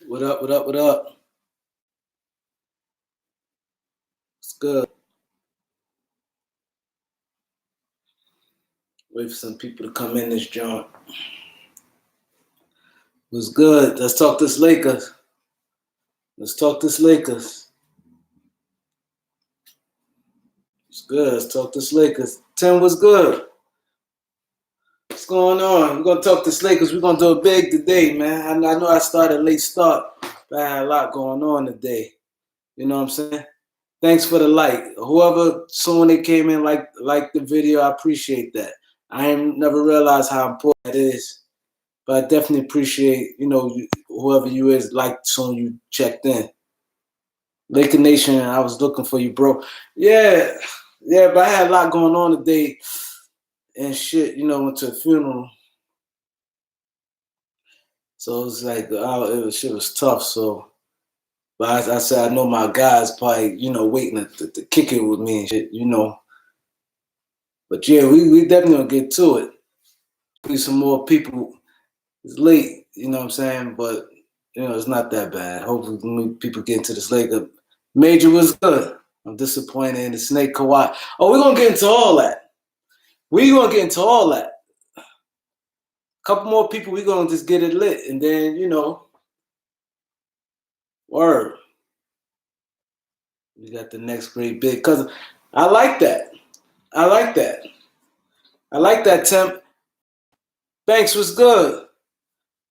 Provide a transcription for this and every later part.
What up? What up? What up? It's good. Wait for some people to come in this joint. What's good? Let's talk this Lakers. Let's talk this Lakers. It's good. Let's talk this Lakers. Tim, what's good? What's going on? We're gonna talk this Lakers. We're gonna do it big today, man. I know I started a late start, but I had a lot going on today. You know what I'm saying? Thanks for the like. Whoever soon they came in like the video, I appreciate that. I ain't never realized how important that is. But I definitely appreciate, whoever you is, like soon you checked in. Laker Nation, I was looking for you, bro. Yeah, yeah, but I had a lot going on today and shit, went to a funeral. So it was like, shit was tough. So, but I said, I know my guys probably, waiting to kick it with me and shit. But yeah, we definitely gonna get to it. Be some more people. It's late, you know what I'm saying? But it's not that bad. Hopefully people get into this later. Major was good. I'm disappointed in the Snake Kawhi. Oh, we're gonna get into all that. We're gonna get into all that. A couple more people, we're gonna just get it lit, and then word. We got the next great big cause I like that. I like that. I like that, Temp. Banks was good.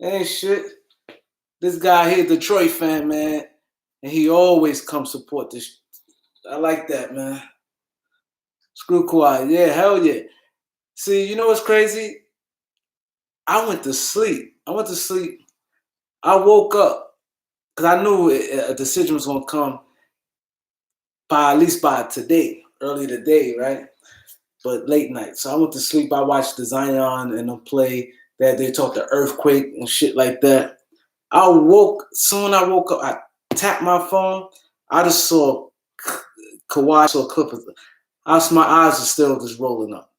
Ain't shit. This guy here, Detroit fan, man, and he always comes support this. I like that, man. Screw Kawhi. Yeah, hell yeah. See, you know what's crazy? I went to sleep. I woke up because I knew a decision was going to come at least by today, early today, right? But late night. So I went to sleep. I watched the Zion and them play that they talked the earthquake and shit like that. Soon I woke up, I tapped my phone. I just saw Kawhi, saw Clippers. My eyes are still just rolling up.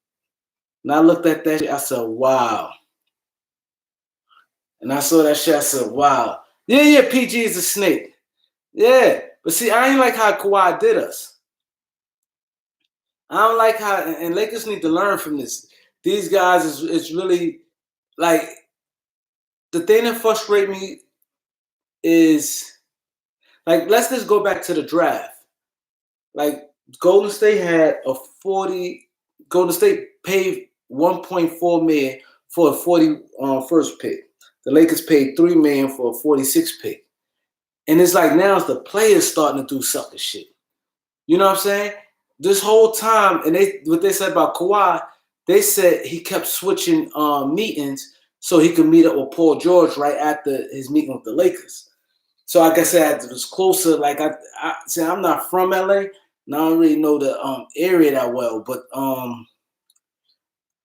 And I looked at that shit, I said, wow. And I saw that shit, I said, wow. Yeah, PG is a snake. Yeah. But see, I ain't like how Kawhi did us. I don't like how, and Lakers need to learn from this. These guys is really, like, the thing that frustrates me is, like, let's just go back to the draft. Like, Golden State had a 40, Golden State paid 1.4 million for a 40 first pick. The Lakers paid 3 million for a 46 pick. And it's like now it's the players starting to do sucker shit. You know what I'm saying? This whole time, and what they said about Kawhi, they said he kept switching meetings so he could meet up with Paul George right after his meeting with the Lakers. So like I said, it was closer. Like I said, I'm not from LA, and I don't really know the area that well, but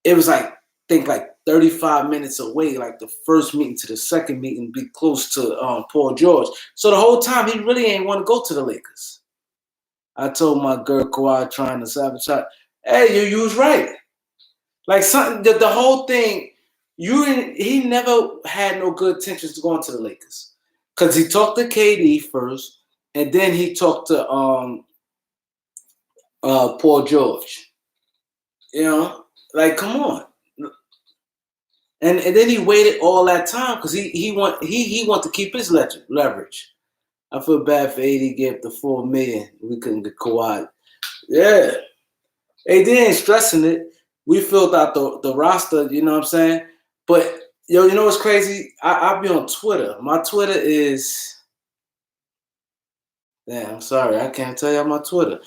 it was like 35 minutes away, like the first meeting to the second meeting, be close to Paul George. So the whole time he really ain't want to go to the Lakers. I told my girl Kawhi trying to sabotage. Hey, you was right. Like something, the whole thing. He never had no good intentions to go into the Lakers because he talked to KD first, and then he talked to Paul George. Like come on. And then he waited all that time because he want to keep his leverage. I feel bad for AD gave the $4 million. We couldn't get Kawhi. Yeah. AD ain't stressing it. We filled out the roster, you know what I'm saying? But you know what's crazy? I be on Twitter. My Twitter is damn, I'm sorry, I can't tell you my Twitter.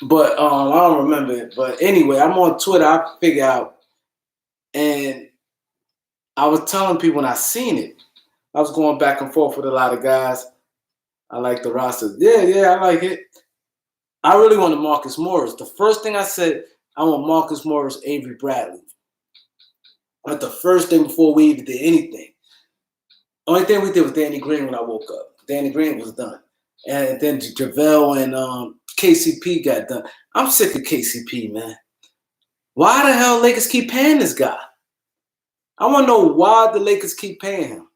But I don't remember it. But anyway, I'm on Twitter, I figure out, and I was telling people when I seen it, I was going back and forth with a lot of guys. I like the roster. Yeah, I like it. I really wanted Marcus Morris. The first thing I said, I want Marcus Morris, Avery Bradley. Like the first thing before we even did anything. Only thing we did was Danny Green when I woke up. Danny Green was done. And then JaVale and KCP got done. I'm sick of KCP, man. Why the hell Lakers keep paying this guy? I want to know why the Lakers keep paying him.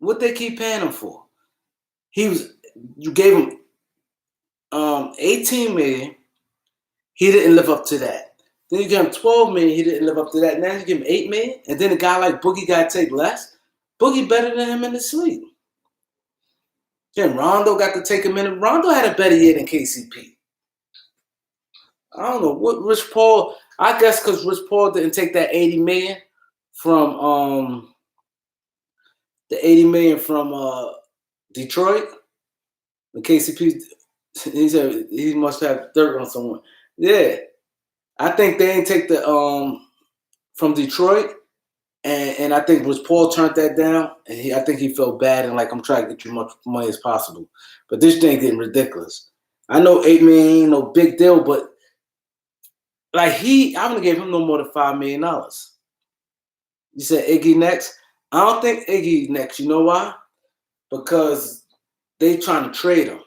What they keep paying him for? You gave him 18 million. He didn't live up to that. Then you give him 12 million. He didn't live up to that. Now you give him 8 million, and then a guy like Boogie got to take less. Boogie better than him in the league. Then Rondo got to take a minute. Rondo had a better year than KCP. I don't know what Rich Paul. I guess because Rich Paul didn't take that 80 million from Detroit. The KCP, he said he must have dirt on someone. Yeah, I think they didn't take the from Detroit, and I think Rich Paul turned that down, and I think he felt bad and like I'm trying to get you as much money as possible. But this thing getting ridiculous. I know 8 million ain't no big deal, but like I'm gonna give him no more than $5 million. You said Iggy next. I don't think Iggy next. You know why? Because they trying to trade him,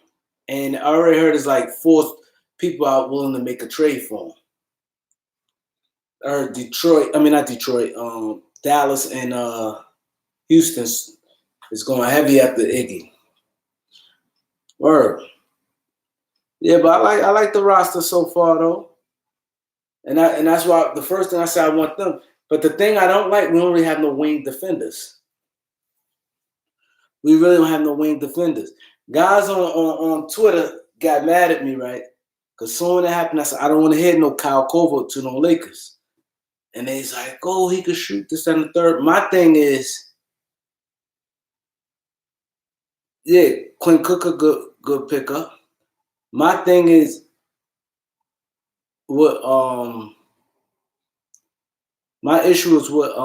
and I already heard there's like 4 people out willing to make a trade for him. I heard Dallas and Houston is going heavy after Iggy. Word. Yeah, but I like the roster so far though. And that's why the first thing I said I want them. But the thing I don't like, we don't really have no wing defenders. We really don't have no wing defenders. Guys on Twitter got mad at me, right? Because soon when it happened, I said, I don't want to hear no Kyle Korver to no Lakers. And they's like, oh, he could shoot this and the third. My thing is, yeah, Quinn Cook a good pickup. My thing is, what my issue is with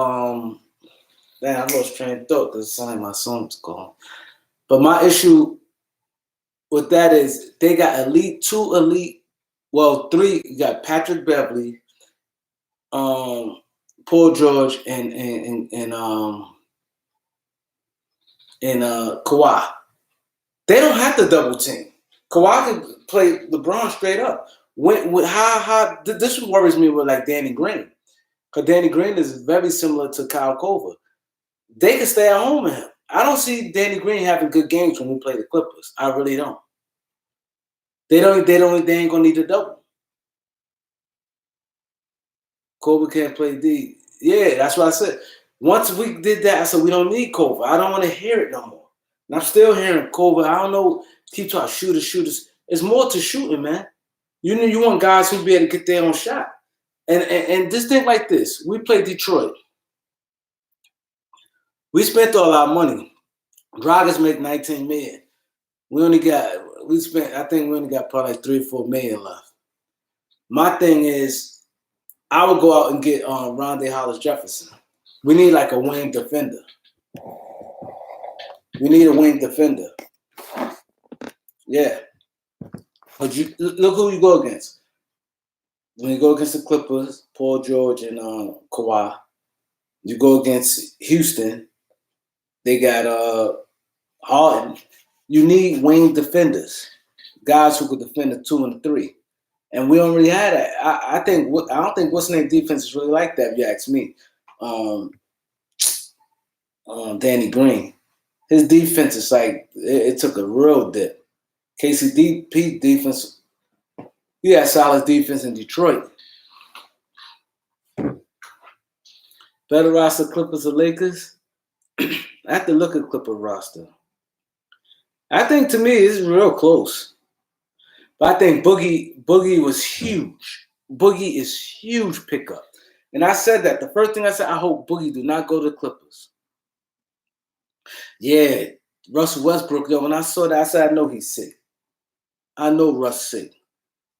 man, I lost train of thought because it sounded like my song's gone. But my issue with that is they got 3. You got Patrick Beverly, Paul George, and Kawhi. They don't have to double team. Kawhi can play LeBron straight up. This worries me with like Danny Green, because Danny Green is very similar to Kyle Korver. They can stay at home with him. I don't see Danny Green having good games when we play the Clippers. I really don't. They ain't gonna need a double. Korver can't play D. Yeah, that's what I said. Once we did that, I said we don't need Korver. I don't want to hear it no more. And I'm still hearing Korver. I don't know. Keep talking shooters. It's more to shooting, man. You want guys who be able to get their own shot. And just think like this. We played Detroit. We spent all our money. Dragic make 19 million. I think we only got probably like 3 or 4 million left. My thing is, I would go out and get Rondé Hollis-Jefferson. We need like a wing defender. We need a wing defender. Yeah. But look who you go against. When you go against the Clippers, Paul George and Kawhi. You go against Houston. They got Harden. You need wing defenders, guys who could defend the 2 and 3, and we don't really have that. I don't think what's name defense is really like that. If you ask me, Danny Green, his defense is like it took a real dip. KCP defense, he had solid defense in Detroit. Better roster, Clippers or Lakers? I have to look at Clipper roster. I think to me it's real close. But I think Boogie was huge. Boogie is huge pickup. And I said that. The first thing I said, I hope Boogie do not go to the Clippers. Yeah, Russell Westbrook, when I saw that, I said, I know he's sick. I know Russ sick.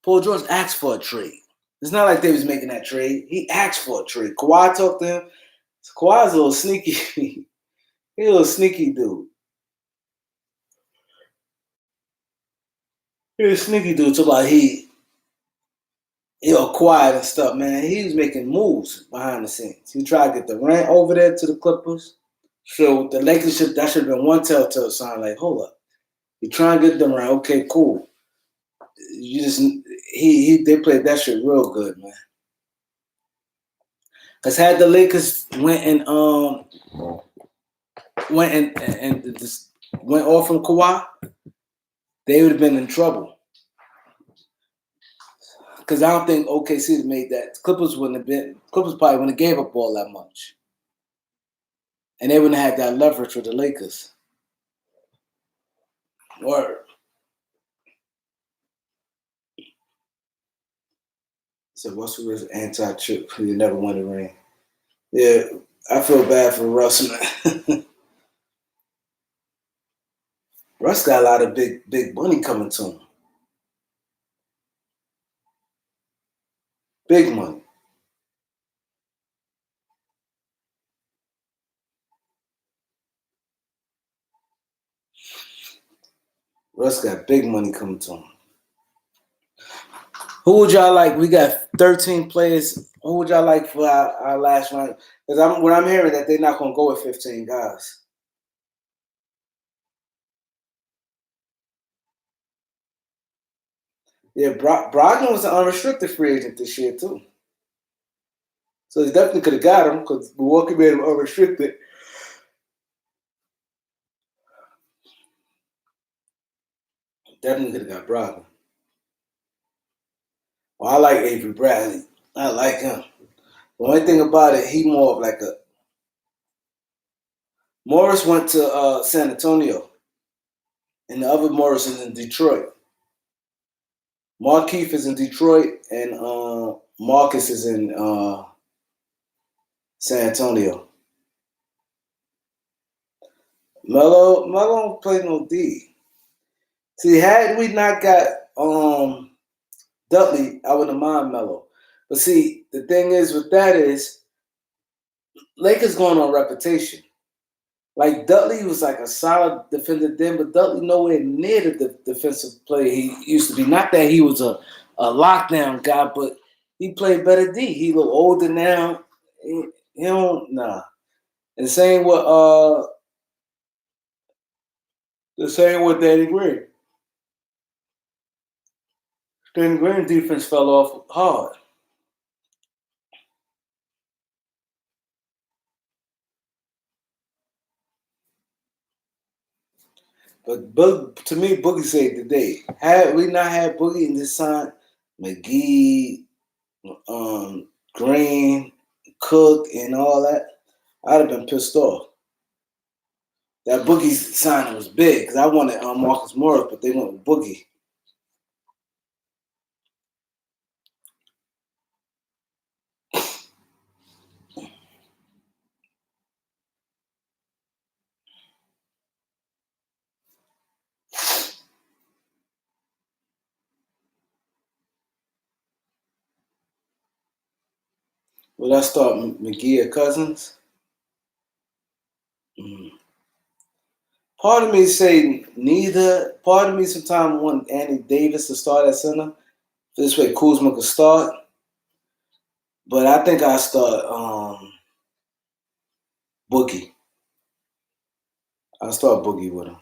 Paul George asked for a trade. It's not like they was making that trade. He asked for a trade. Kawhi talked to him. Kawhi's a little sneaky. He's a little sneaky dude. He's a sneaky dude. Talk about he quiet and stuff, man. He was making moves behind the scenes. He tried to get Durant over there to the Clippers. So the Lakers that should have been one telltale sign. Like, hold up, you trying to get Durant? Okay, cool. They played that shit real good, man. Cause had the Lakers went and went and just went off from Kawhi, they would have been in trouble. Because I don't think OKC would have made that. Clippers probably wouldn't have gave up all that much. And they wouldn't have had that leverage with the Lakers. Or so Russell was anti-chip. He never won the ring. Yeah, I feel bad for Russ, man. Russ got a lot of big money coming to him. Big money. Russ got big money coming to him. Who would y'all like? We got 13 players. Who would y'all like for our last round? Because what I'm hearing that they're not going to go with 15 guys. Yeah, Brogdon was an unrestricted free agent this year too. So they definitely could have got him because Milwaukee made him unrestricted. Definitely could have got Brogdon. Well, I like Avery Bradley. I like him. The only thing about it, he more of like a. Morris went to San Antonio, and the other Morris is in Detroit. Markeith is in Detroit, and Marcus is in San Antonio. Melo don't play no D. See, had we not got Dudley, I wouldn't mind Melo. But see, the thing is with that is Lakers going on reputation. Like Dudley was like a solid defender then, but Dudley nowhere near the defensive player he used to be. Not that he was a lockdown guy, but he played better D. He a little older now. He don't nah. And same with Danny Green. Danny Green defense fell off hard. But to me, Boogie saved the day. Had we not had Boogie in this sign, McGee, Green, Cook, and all that, I'd have been pissed off. That Boogie signing was big because I wanted Marcus Morris, but they went with Boogie. Will I start McGee or Cousins? Mm. Part of me say neither. Part of me sometimes want Andy Davis to start at center. This way Kuzma could start. But I think I start Boogie. I'll start Boogie with him.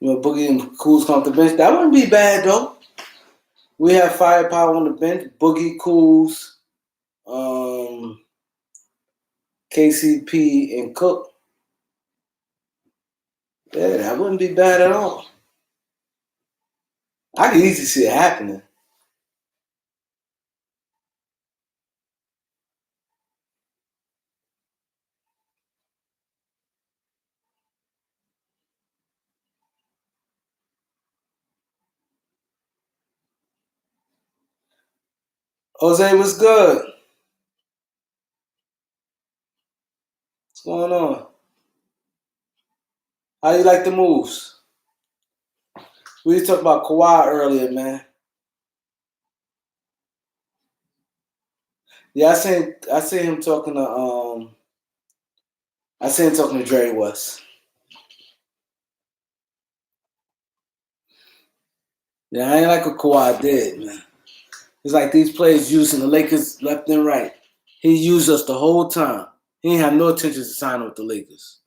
Boogie and Kuz come off the bench. That wouldn't be bad though. We have firepower on the bench. Boogie, Kuz, KCP, and Cook. Yeah, that wouldn't be bad at all. I can easily see it happening. Jose, what's good? What's going on? How you like the moves? We talked about Kawhi earlier, man. Yeah, I seen him talking to I seen him talking to Jerry West. Yeah, I ain't like what Kawhi did, man. It's like these players using the Lakers left and right. He used us the whole time. He ain't have no intentions to sign with the Lakers.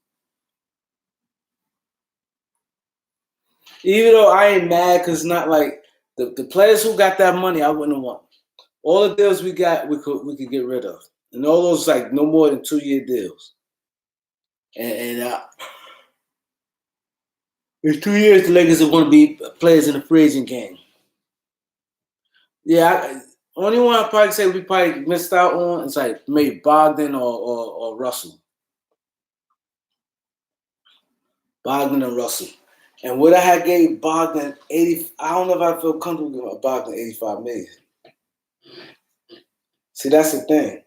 Even though I ain't mad because not like the players who got that money, I wouldn't want. All the deals we got, we could get rid of, and all those like no more than 2-year deals. And in 2 years, the Lakers are going to be players in the free agent game. Yeah, only one I probably say we probably missed out on is like maybe Bogdan or Russell. Bogdan and Russell. And what I had gave Bogdan 80, I don't know if I feel comfortable giving Bogdan 85 million. See, that's the thing.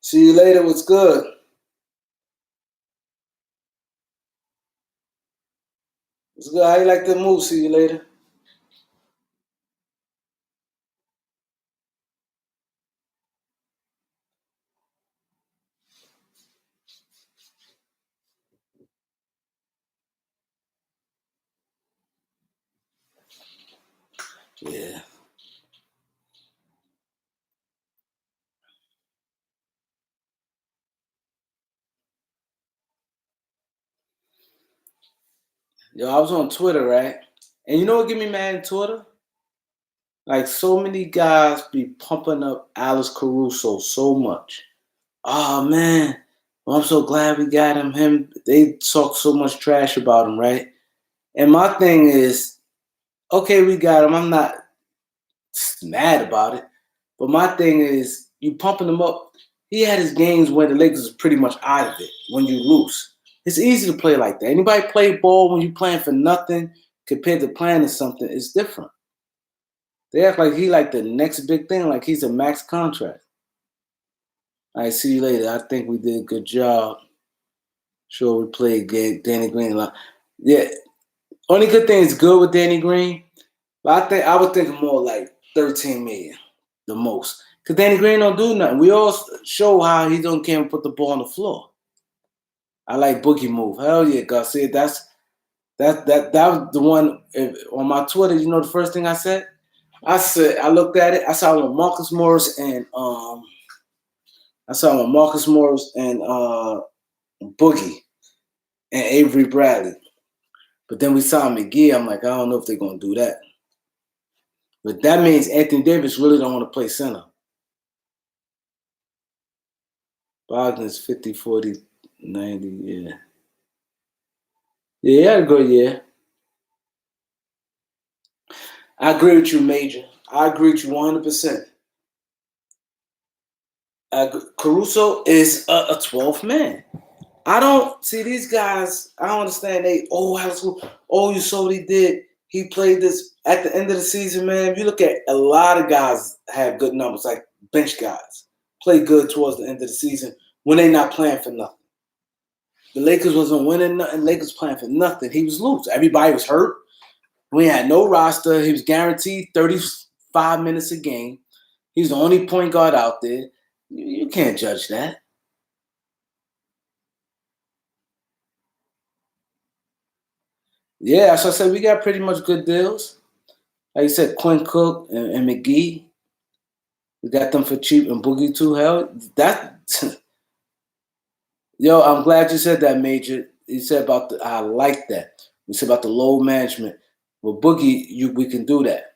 See you later. What's good? What's good? How you like the move? See you later. Yeah. Yo, I was on Twitter, right? And you know what get me mad on Twitter? Like so many guys be pumping up Alex Caruso so much. Oh man, well, I'm so glad we got him. They talk so much trash about him, right? And my thing is, okay, we got him. I'm not mad about it. But my thing is, you pumping him up. He had his games where the Lakers are pretty much out of it when you lose. It's easy to play like that. Anybody play ball when you playing for nothing compared to playing something, it's different. They act like he like the next big thing, like he's a max contract. All right, see you later. I think we did a good job. Sure, we played Danny Green a lot. Yeah, only good thing is good with Danny Green. But I would think more like 13 million, the most. Because Danny Green don't do nothing. We all show how he don't care put the ball on the floor. I like Boogie move. Hell yeah, Garcia. That was the one on my Twitter. You know the first thing I said? I looked at it. I saw Marcus Morris and Boogie and Avery Bradley. But then we saw McGee. I'm like, I don't know if they're gonna do that. But that means Anthony Davis really don't want to play center. Bogdan's 50, 40, 90, yeah. Yeah, he had a good year. I agree with you, Major. I agree with you 100%. Caruso is a 12th man. I don't see these guys. I don't understand. You saw what he did. He played this at the end of the season, man. If you look at a lot of guys have good numbers, like bench guys, play good towards the end of the season when they're not playing for nothing. The Lakers wasn't winning nothing. Lakers playing for nothing. He was loose. Everybody was hurt. We had no roster. He was guaranteed 35 minutes a game. He's the only point guard out there. You can't judge that. Yeah, so I said we got pretty much good deals. Like you said, Quinn Cook and McGee. We got them for cheap and Boogie too. Hell, that. Yo, I'm glad you said that, Major. You said about I like that. You said about the load management. With Boogie, we can do that.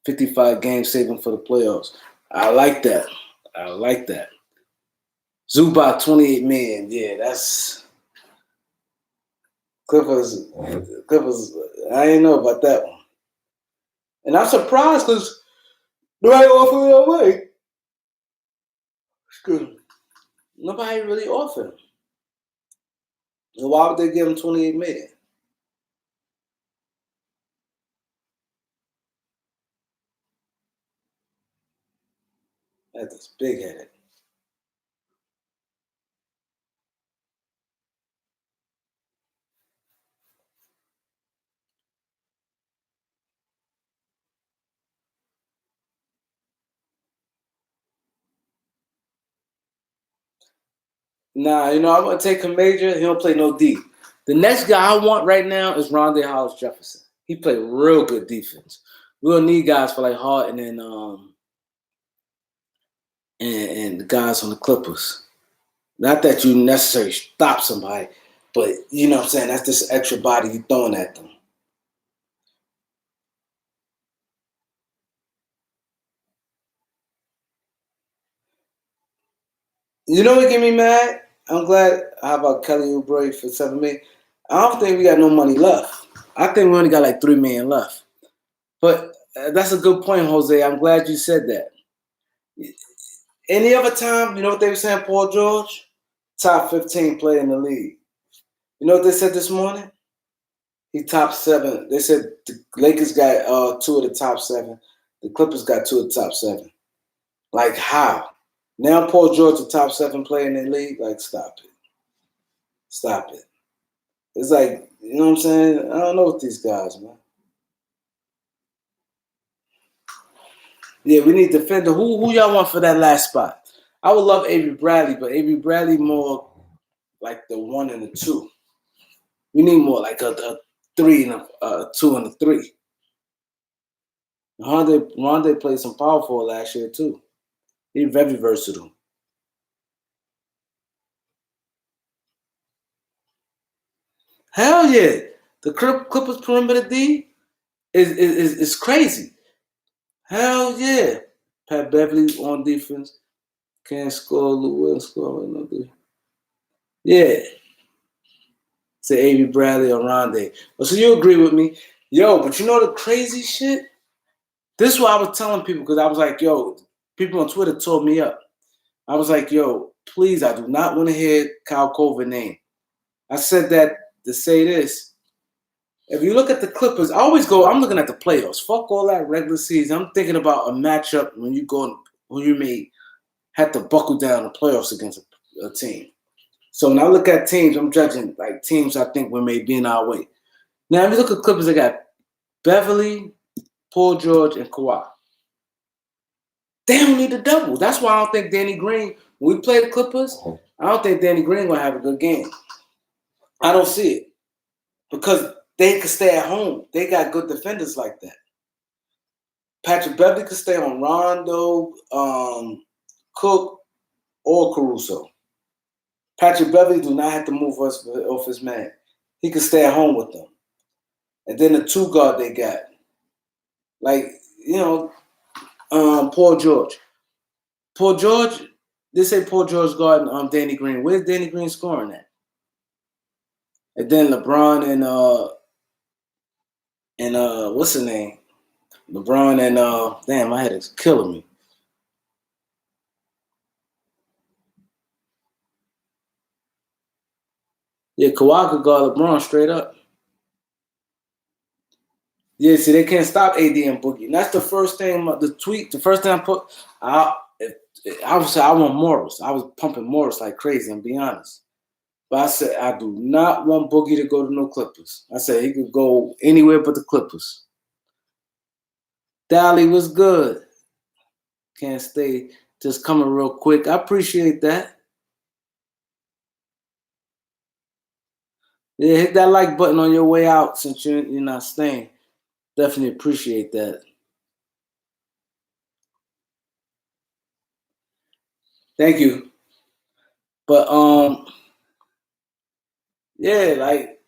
55 games saving for the playoffs. I like that. I like that. Zubac 28 million. Yeah, that's Clippers. Clippers. I didn't know about that one. And I'm surprised because nobody offered it away. Excuse me. Nobody really offered him. And why would they give him 28 million? That's big headed. Nah, I'm gonna take a major. He don't play no D. The next guy I want right now is Rondé Hollis Jefferson. He played real good defense. We'll need guys for like Hart and then and the guys on the Clippers. Not that you necessarily stop somebody, but you know what I'm saying? That's this extra body you throwing at them. You know what get me mad? I'm glad. How about Kelly Oubre for $7 million? I don't think we got no money left. I think we only got like $3 million left. But that's a good point, Jose. I'm glad you said that. Any other time, you know what they were saying, Paul George? Top 15 player in the league. You know what they said this morning? He top 7. They said the Lakers got 2 of the top 7. The Clippers got 2 of the top 7. Like how? Now Paul George, the top 7 player in the league? Like, stop it. Stop it. It's like, you know what I'm saying? I don't know what these guys, man. Yeah, we need defender. Who y'all want for that last spot? I would love Avery Bradley, but Avery Bradley more like the 1 and the 2. We need more like a 3 and a 2 and a 3. Rondo played some power forward last year too. He's very versatile. Hell yeah, the Clippers perimeter D is crazy. Hell yeah, Pat Beverly on defense can't score. Lou Williams score. No good. Yeah, say Avery Bradley or Rondo. So you agree with me, yo? But you know the crazy shit. This is what I was telling people because I was like, yo, people on Twitter told me up. I was like, yo, please, I do not want to hear Kyle Korver's name. I said that to say this. If you look at the Clippers, I'm looking at the playoffs. Fuck all that regular season. I'm thinking about a matchup when you may have to buckle down the playoffs against a team. So when I look at teams, I'm judging like teams I think we may be in our way. Now, if you look at Clippers, they got Beverly, Paul George, and Kawhi. They don't need a double. That's why I don't think Danny Green, when we play the Clippers, I don't think Danny Green will have a good game. I don't see it. Because they can stay at home. They got good defenders like that. Patrick Beverly could stay on Rondo, Cook, or Caruso. Patrick Beverly do not have to move us off his man. He could stay at home with them. And then the 2 guard they got. Like, you know, Paul George. Paul George, they say Paul George guarding Danny Green. Where's Danny Green scoring at? And then LeBron and what's the name? LeBron and damn, my head is killing me. Yeah, Kawhi could guard LeBron straight up. Yeah, see, they can't stop AD and Boogie. And that's the first thing, the first thing I put, I would say I want Morris. I was pumping Morris like crazy, and be honest. But I said, I do not want Boogie to go to no Clippers. I said he could go anywhere but the Clippers. Dally was good. Can't stay. Just coming real quick. I appreciate that. Yeah, hit that like button on your way out since you're not staying. Definitely appreciate that. Thank you. But yeah, like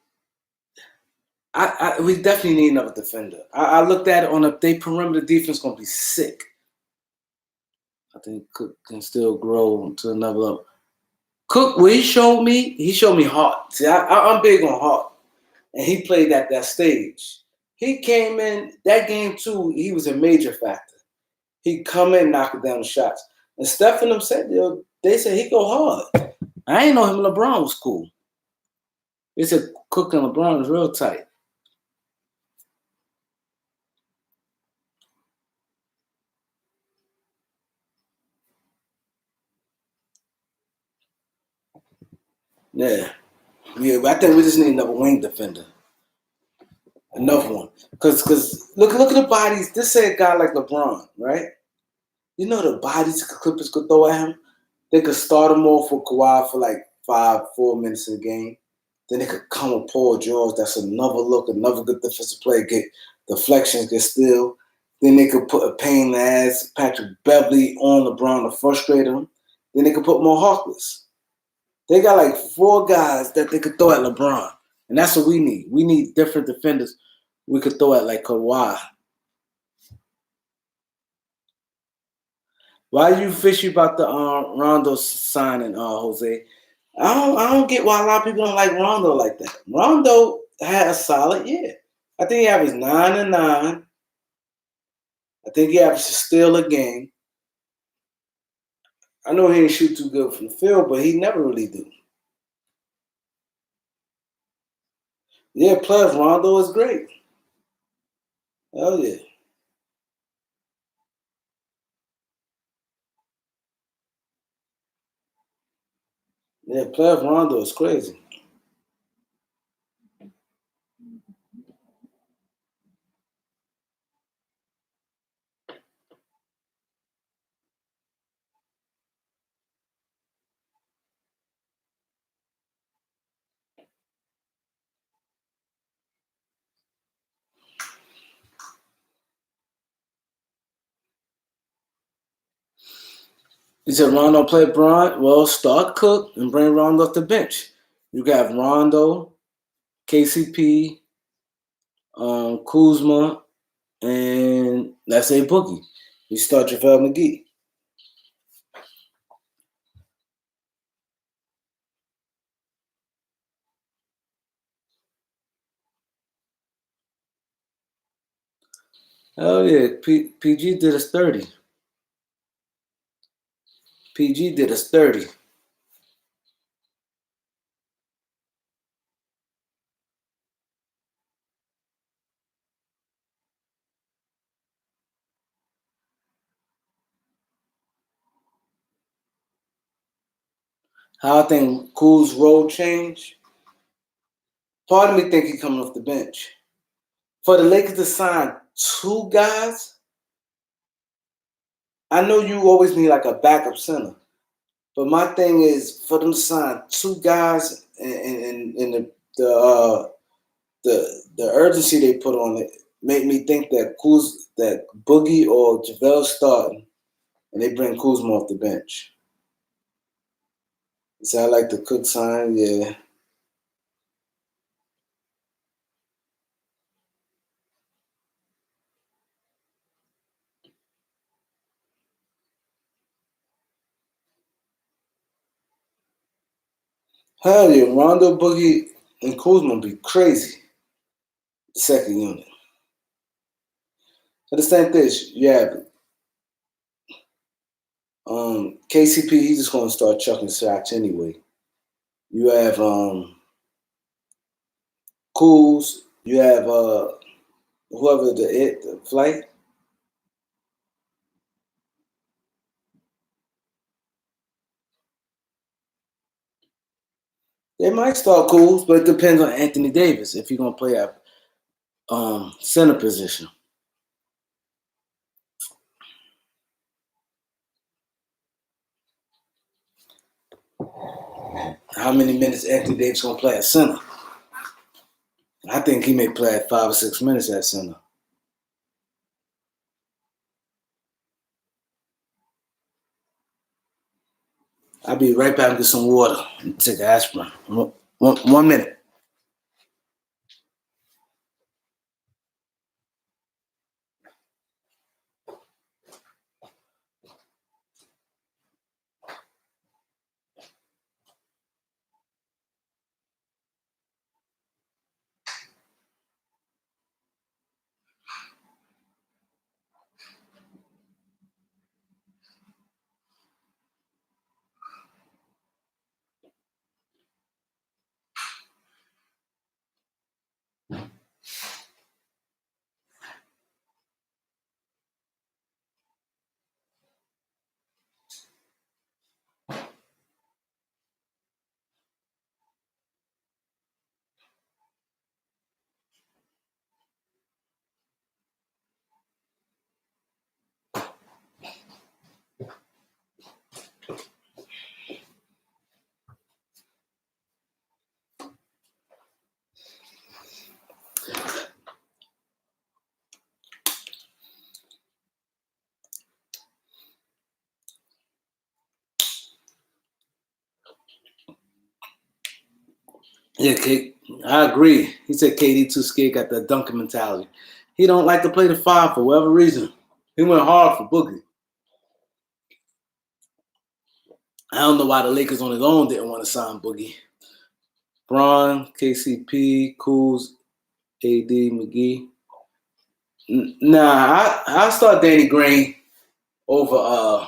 we definitely need another defender. I looked at it on a day perimeter defense gonna be sick. I think Cook can still grow to another level. Cook, what he showed me heart. See, I'm big on heart. And he played at that stage. He came in, that game too, he was a major factor. He come in, knocking down the shots. And Steph and them said, they said he go hard. I ain't know him and LeBron was cool. They said Cook and LeBron was real tight. Yeah. Yeah, but I think we just need another wing defender. Another one. Because look at the bodies. This say a guy like LeBron, right? You know the bodies the Clippers could throw at him? They could start him off with Kawhi for like 4 minutes in the game. Then they could come with Paul George. That's another look, another good defensive play. Get deflections, get steal. Then they could put a pain in the ass Patrick Beverly on LeBron to frustrate him. Then they could put Mo Harkless. They got like 4 guys that they could throw at LeBron. And that's what we need. We need different defenders we could throw at like Kawhi. Why are you fishy about the Rondo signing, Jose? I don't get why a lot of people don't like Rondo like that. Rondo had a solid year. I think he averaged 9 and 9. I think he averaged a steal a game. I know he didn't shoot too good from the field, but he never really do. Yeah, plus Rondo is great. Hell yeah. Yeah, playoff Rondo is crazy. He said Rondo played Bron. Well, start Cook and bring Rondo off the bench. You got Rondo, KCP, Kuzma, and let's say Boogie. You start JaVale McGee. Hell yeah, PG did us 30. PG did us 30. How I think Kuz's role changed. Part of me think he coming off the bench. For the Lakers to sign 2 guys, I know you always need like a backup center. But my thing is for them to sign 2 guys and the urgency they put on it made me think that that Boogie or JaVale starting and they bring Kuzma off the bench. So I like the Cook sign, yeah. Hell yeah, Rondo, Boogie, and Kuzma be crazy. The second unit. Understand this, you have KCP, he's just gonna start chucking shots anyway. You have Kuz, you have whoever the flight. They might start Kuz, but it depends on Anthony Davis if he's gonna play at center position. How many minutes Anthony Davis gonna play at center? I think he may play at 5 or 6 minutes at center. I'll be right back and get some water and take aspirin. 1 minute. Yeah, I agree. He said KD too scared, got that dunking mentality. He don't like to play the five for whatever reason. He went hard for Boogie. I don't know why the Lakers on his own didn't want to sign Boogie. Braun, KCP, Kuz, AD, McGee. Nah, I start Danny Green over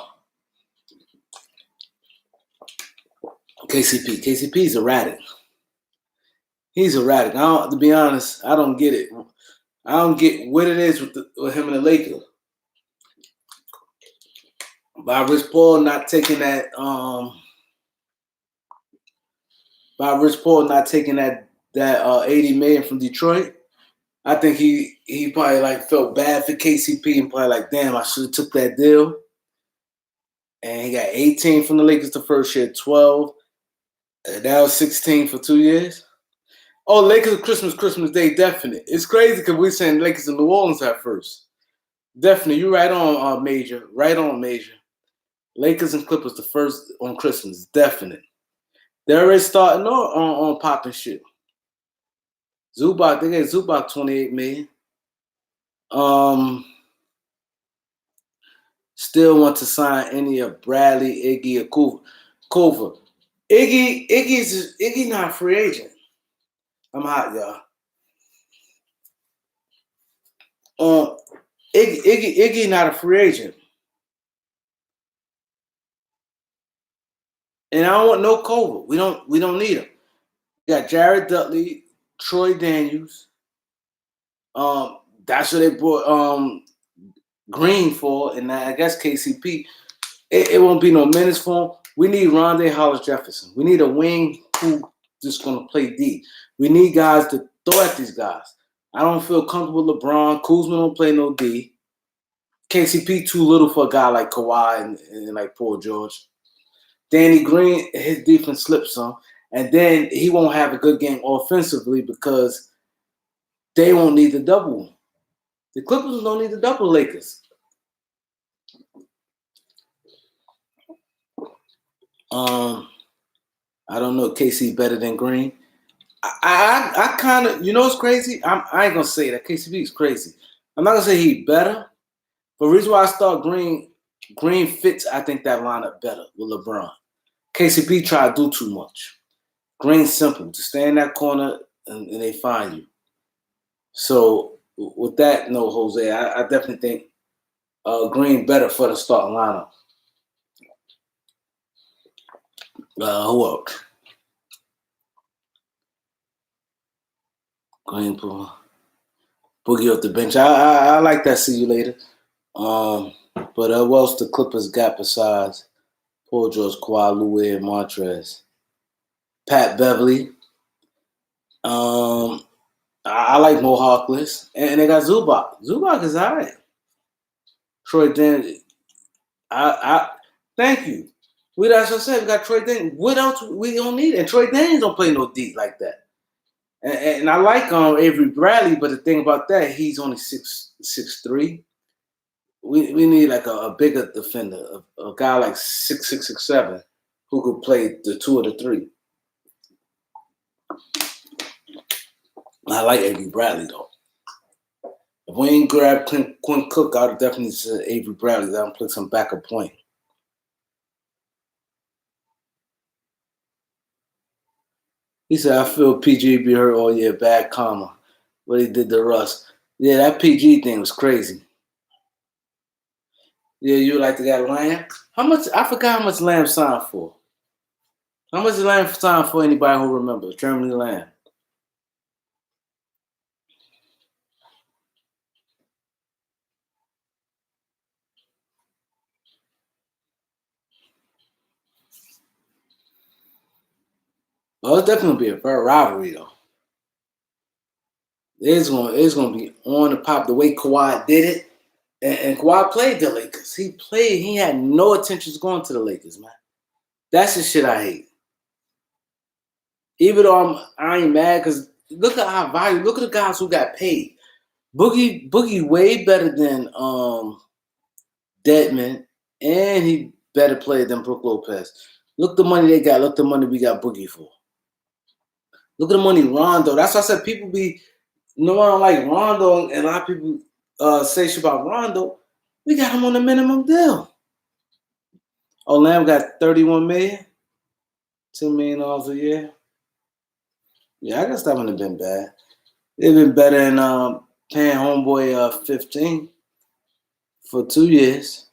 KCP. KCP's erratic. He's erratic. To be honest, I don't get it. I don't get what it is with him and the Lakers. By Rich Paul not taking that by Rich Paul not taking that 80 million from Detroit. I think he probably like felt bad for KCP and probably like, damn, I should have took that deal. And he got 18 from the Lakers the first year, 12. That was 16 for 2 years. Oh, Lakers Christmas Day, definite. It's crazy because we're saying Lakers in New Orleans at first. Definitely, you're right on Major. Right on Major. Lakers and Clippers the first on Christmas, definite. They're already starting on popping shit. Zubac, they gave Zubac 28 million. Still want to sign any of Bradley, Iggy, or Culver. Iggy not a free agent. I'm hot, y'all. Iggy not a free agent. And I don't want no Culver. We don't need him. We got Jared Dudley, Troy Daniels. That's what they brought Green for, and I guess KCP. It won't be no minutes for him. We need Rondé Hollis Jefferson. We need a wing who just gonna play D. We need guys to throw at these guys. I don't feel comfortable with LeBron. Kuzma don't play no D. KCP too little for a guy like Kawhi and like Paul George. Danny Green, his defense slips some. And then he won't have a good game offensively because they won't need the double. The Clippers don't need the double Lakers. I don't know. KC better than Green. I kind of, you know what's crazy? I ain't going to say that. KCP is crazy. I'm not going to say he better. But the reason why I start Green fits, I think, that lineup better with LeBron. KCP try to do too much. Green's simple. To stay in that corner and they find you. So with that, no, Jose, I definitely think Green better for the starting lineup. Who else? Green Boogie off the bench. I like that. See you later. But what else the Clippers got besides Paul George, Kawhi, Louis, and Montrez? Pat Beverly. I like Mo Harkless. And they got Zubac. Zubac is all right. Troy Daniels. Thank you. That's what I said. We got Troy Daniels. What else we don't need? And Troy Daniels don't play no D like that. And I like Avery Bradley, but the thing about that, he's only 6'3". We need like a bigger defender, a guy like 6'6", 6'7", who could play the 2 or the 3. I like Avery Bradley though. If we ain't grabbed Quinn Cook, I would definitely say Avery Bradley. That would play some backup point. He said, I feel PG be hurt all year. Bad karma. What he did to Russ. Yeah, that PG thing was crazy. Yeah, you like to get Lamb? How much? I forgot how much Lamb signed for. How much did Lamb sign for? Anybody who remembers? Germany Lamb. Well, it's definitely gonna be a fair rivalry though. It's gonna be on the pop the way Kawhi did it. And Kawhi played the Lakers. He had no intentions going to the Lakers, man. That's the shit I hate. Even though I ain't mad because look at our value. Look at the guys who got paid. Boogie way better than Deadman, and he better player than Brook Lopez. Look the money they got. Look the money we got Boogie for. Look at the money Rondo. That's why I said people be no one don't like Rondo, and a lot of people say shit about Rondo. We got him on the minimum deal. Oh, Lamb got $31 million, $10 million a year. Yeah, I guess that wouldn't have been bad. It'd been better than paying homeboy 15 for 2 years.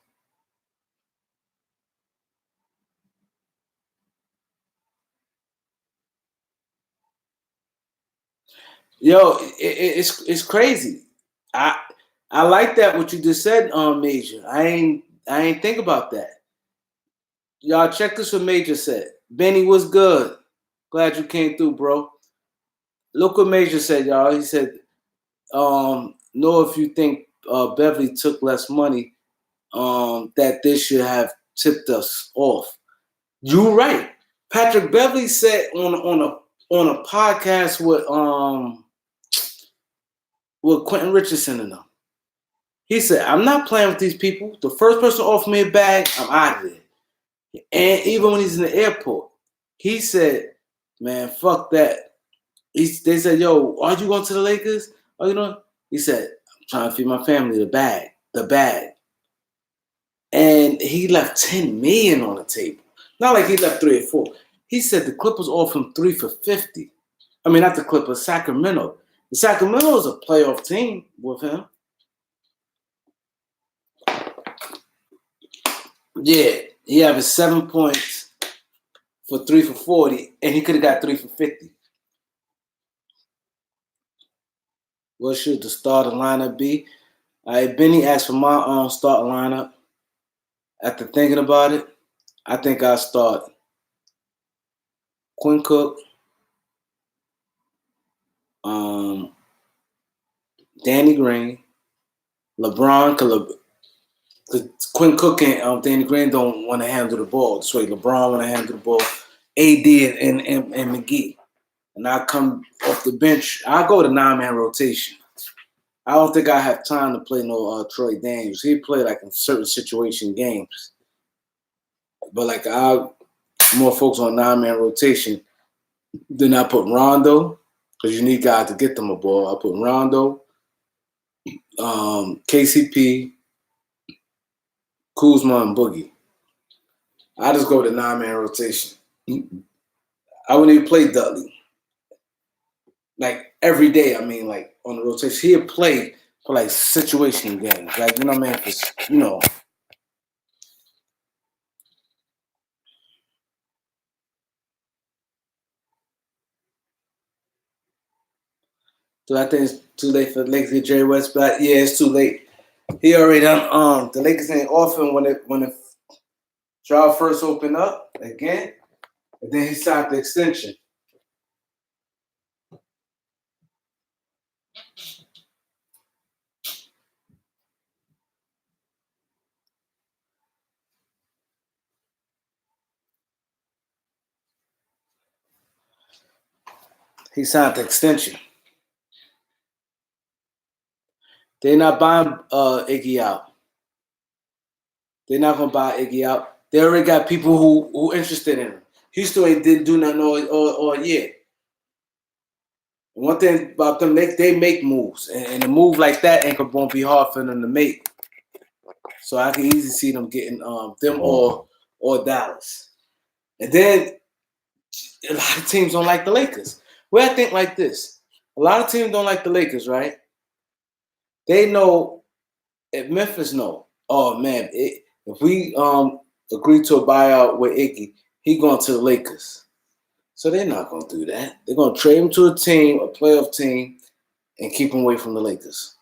Yo, it's crazy. I like that what you just said, Major. I ain't think about that. Y'all check this what Major said. Benny was good. Glad you came through, bro. Look what Major said, y'all. He said, know if you think Beverly took less money, that this should have tipped us off. You're right. Patrick Beverly said on a podcast with Quentin Richardson and them. He said, I'm not playing with these people. The first person to offer me a bag, I'm out of there. And even when he's in the airport, he said, man, fuck that. They said, yo, are you going to the Lakers? Are you doing? He said, I'm trying to feed my family the bag. And he left $10 million on the table. Not like he left 3 or 4. He said the Clippers offered him 3 for 50. I mean, not the Clippers, Sacramento. The Sacramento is a playoff team with him. Yeah, he averaged 7 points for 3 for 40, and he could have got 3 for 50. What should the starting lineup be? Benny asked for my starting lineup. After thinking about it, I think I'll start Quinn Cook, Danny Green, LeBron, because Quinn Cook and Danny Green don't want to handle the ball. This way, LeBron want to handle the ball. AD and McGee. And I come off the bench. I go to 9-man rotation. I don't think I have time to play no Troy Daniels. He play like in certain situation games. But like I more focused on 9-man rotation. Then I put Rondo, because you need guys to get them a ball. I put Rondo, KCP, Kuzma, and Boogie. I just go to 9-man rotation. I wouldn't even play Dudley. Like every day, I mean, like on the rotation. He'll play for like situation games. Like, you know what I mean? Cause, you know. So I think it's too late for the Lakers to get Jerry West back. Yeah, it's too late. He already done. The Lakers ain't offering when the trial first opened up again, and then he signed the extension. He signed the extension. They're not buying Iggy out. They're not gonna buy Iggy out. They already got people who interested in him. Houston didn't do nothing all year. One thing about them, they make moves, and a move like that won't be hard for them to make. So I can easily see them getting them or Dallas. And then a lot of teams don't like the Lakers. Well, I think like this: a lot of teams don't like the Lakers, right? They know if Memphis know, oh man, if we agree to a buyout with Iggy, he going to the Lakers. So they're not going to do that. They're going to trade him to a team, a playoff team, and keep him away from the Lakers.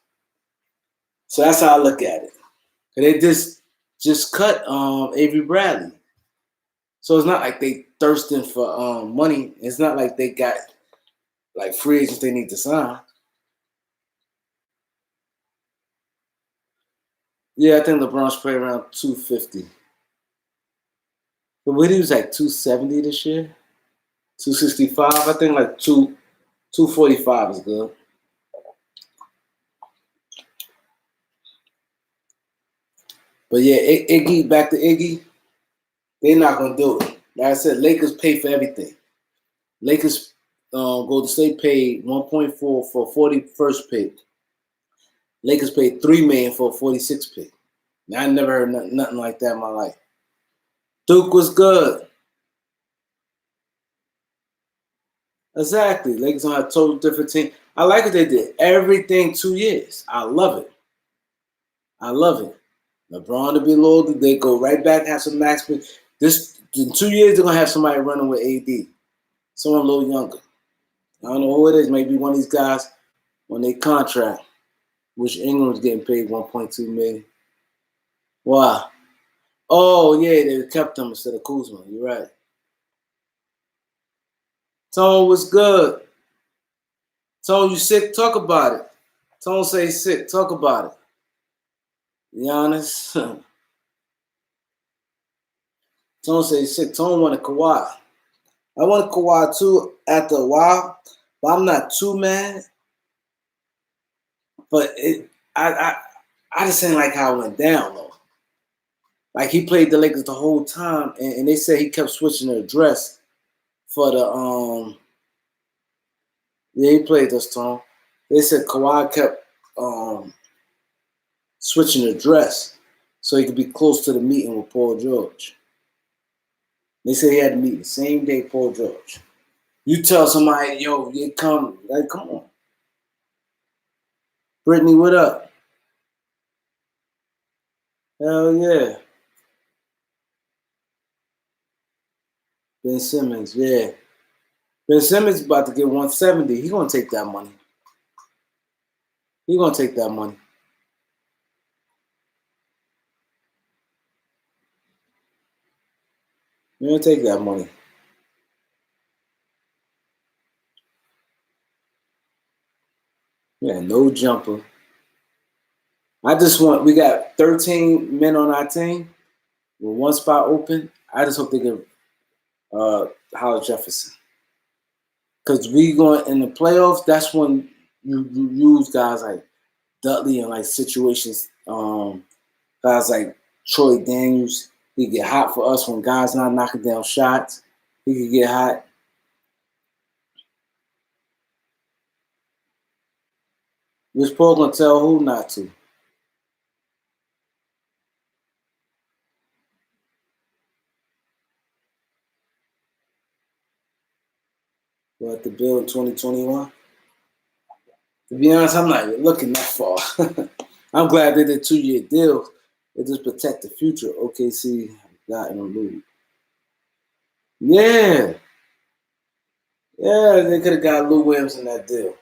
So that's how I look at it. They just cut Avery Bradley. So it's not like they thirsting for money. It's not like they got like free agents they need to sign. Yeah, I think LeBron's playing around 250. But what he was like 270 this year? 265? I think like 245 is good. But yeah, Iggy, back to Iggy, they're not going to do it. Like I said, Lakers pay for everything. Lakers Golden State paid 1.4 for 41st pick. Lakers paid $3 million for a 46 pick. Now, I never heard nothing like that in my life. Duke was good. Exactly. Lakers on a total different team. I like what they did. Everything 2 years. I love it. I love it. LeBron to be loaded. They go right back, have some max. This in 2 years they're gonna have somebody running with AD. Someone a little younger. I don't know who it is. Maybe one of these guys on their contract, which Ingram's getting paid 1.2 million. Wow. Oh yeah, they kept him instead of Kuzma. You're right. Tone was good. Tone, you sick? Talk about it. Tone say sick. Talk about it. Giannis. Tone say sick. Tone wanted Kawhi. I wanted Kawhi too after a while, but I'm not too mad. But I just didn't like how it went down though. Like he played the Lakers the whole time, and they said he kept switching the address for the. Yeah, he played this time. They said Kawhi kept switching the dress so he could be close to the meeting with Paul George. They said he had to meet the same day Paul George. You tell somebody, yo, you come, like, come on. Brittany, what up? Hell yeah. Ben Simmons, yeah. Ben Simmons about to get 170. He gonna take that money. He gonna take that money. He gonna take that money. Yeah, no jumper. I just want. We got 13 men on our team with one spot open. I just hope they get Howard Jefferson. Because we going in the playoffs, that's when you use guys like Dudley in like situations. Guys like Troy Daniels, he get hot for us when guys not knocking down shots. He could get hot. Rich Paul gonna tell who not to. What the bill in 2021? To be honest, I'm not even looking that far. I'm glad they did 2-year deals. It just protect the future. OKC got in the league. Yeah. Yeah, they could have got Lou Williams in that deal.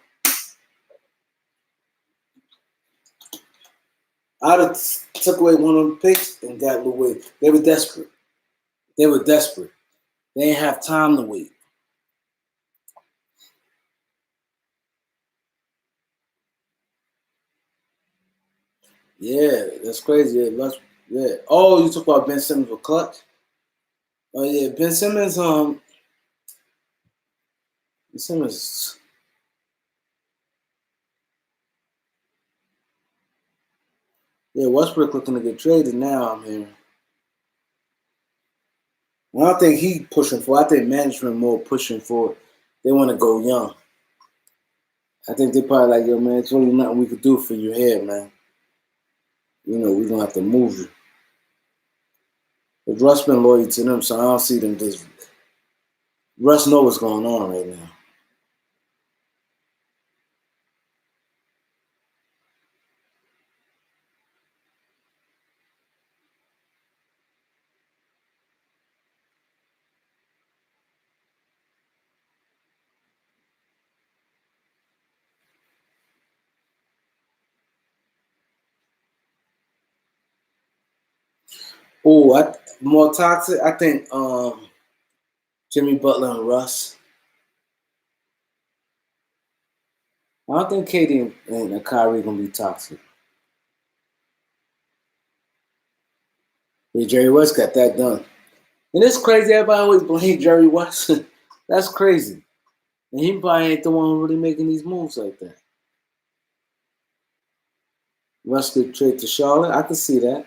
I'd have took away one of the picks and got Lou Williams. They were desperate. They were desperate. They didn't have time to wait. Yeah, that's crazy. Yeah. Oh, you talk about Ben Simmons with clutch? Oh yeah, Ben Simmons. Ben Simmons. Yeah, Westbrook looking to get traded now. I'm hearing. I don't think he pushing for. I think management more pushing for it. They want to go young. I think they probably like, yo, man, it's really nothing we could do for you here, man. You know, we're gonna have to move you. But Russ been loyal to them, so I don't see them just. Russ know what's going on right now. Oh, more toxic. I think Jimmy Butler and Russ. I don't think Katie and Kyrie gonna be toxic. Yeah, Jerry West got that done. And it's crazy. Everybody always blame Jerry West. That's crazy. And he probably ain't the one really making these moves like that. Russ could trade to Charlotte. I could see that.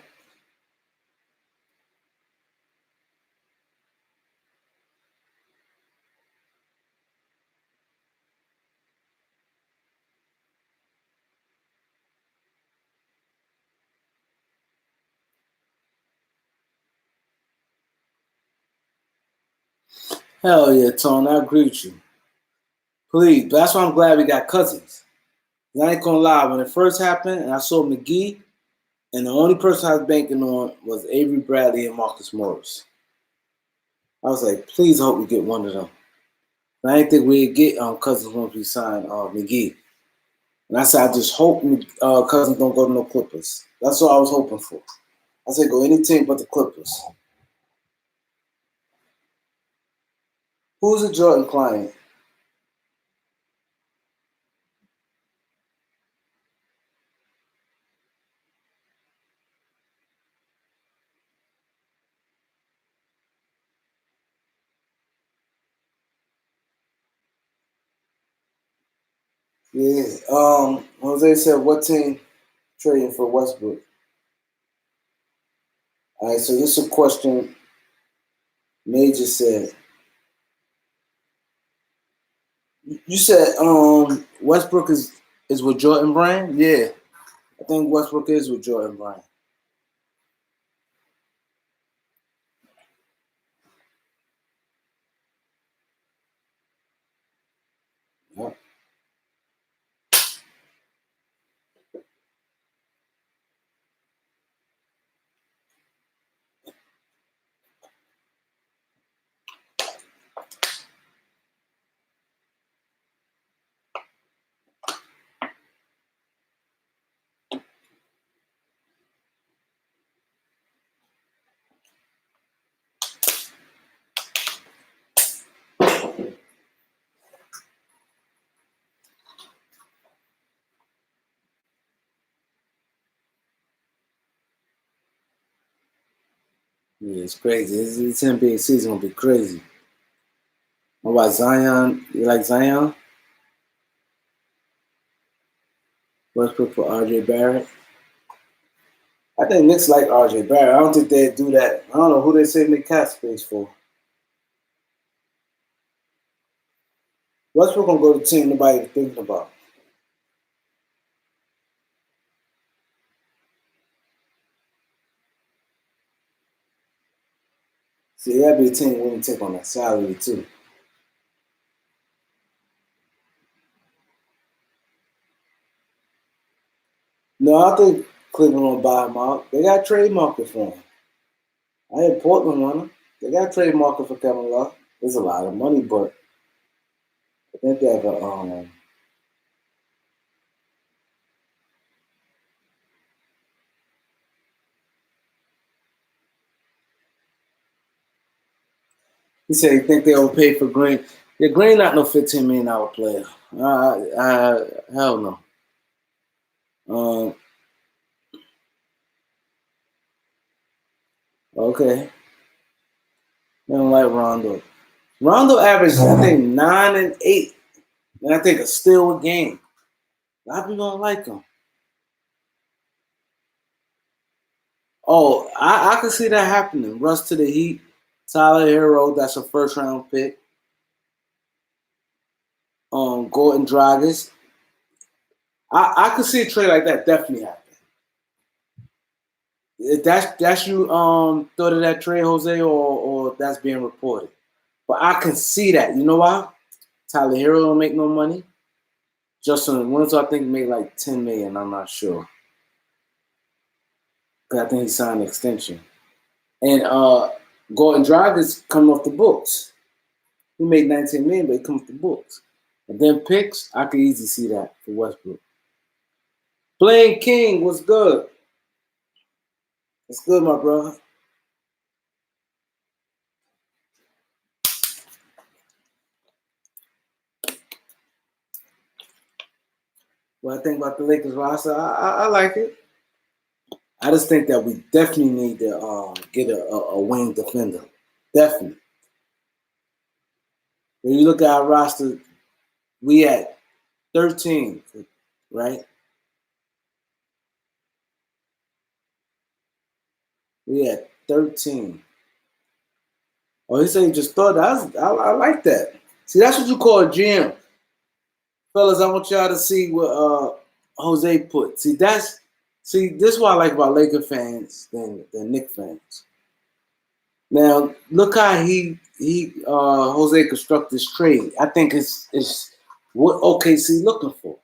Hell yeah, Tone. I agree with you. Please. But that's why I'm glad we got Cousins. I ain't gonna lie. When it first happened and I saw McGee, and the only person I was banking on was Avery Bradley and Marcus Morris. I was like, please hope we get one of them. And I didn't think we'd get Cousins once we signed McGee. And I said, I just hope Cousins don't go to no Clippers. That's what I was hoping for. I said, go any team but the Clippers. Who's a Jordan client? Yeah. Jose said, what team trading for Westbrook? All right, so this is a question Major said. You said Westbrook is with Jordan Brand? Yeah. I think Westbrook is with Jordan Brand. Yep. Yeah, it's crazy. This NBA season will be crazy. What about Zion? You like Zion? Westbrook for RJ Barrett? I think Knicks like RJ Barrett. I don't think they'd do that. I don't know who they saving the cap space for. Westbrook gonna go to the team nobody thinking about. See, that'd be a team willing to take on that salary too. No, I think Cleveland gonna buy him out. They got trade market for him. I had Portland want him. They got trade market for Kevin Love. There's a lot of money, but I think they have a he said he think they'll pay for Green. Yeah, Green not no $15 million player. Hell no. Okay. I don't like Rondo. Rondo averaged, I think, 9 and 8. And I think a steal a game. A lot of people don't like him. Oh, I can see that happening. Russ to the Heat. Tyler Hero, that's a first round pick. Gordon Dragic. I could see a trade like that definitely happen. If that's you thought of that trade, Jose, or that's being reported. But I can see that. You know why? Tyler Hero don't make no money. Justin Winslow, I think, made like 10 million. I'm not sure. Because I think he signed an extension. And Gordon Dragic is coming off the books. He made 19 million, but he comes off the books. And then picks, I could easily see that for Westbrook. Blaine King was good. It's good, my brother. What I think about the Lakers roster, I like it. I just think that we definitely need to get a wing defender. Definitely. When you look at our roster, we at 13, right? We at 13. Oh, he said he just thought that. I like that. See, that's what you call a GM. Fellas, I want y'all to see what Jose put. This is what I like about Laker fans than Knick fans. Now, look how he Jose constructed this trade. I think it's what OKC looking for.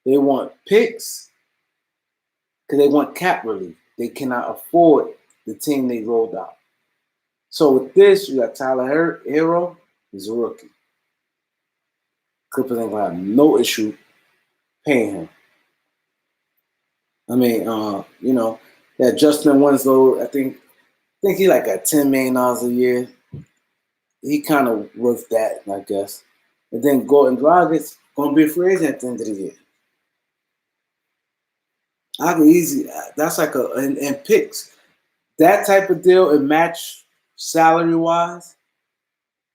They want picks because they want cap relief. They cannot afford the team they rolled out. So with this, you got Tyler Hero. He's a rookie. Clippers ain't gonna have no issue paying him. I mean, that Justin Winslow. I think he like got $10 million a year. He kind of worth that, I guess. And then Gordon Dragic's gonna be a free agent at the end of the year. I could easy. That's like and picks. That type of deal and match salary wise.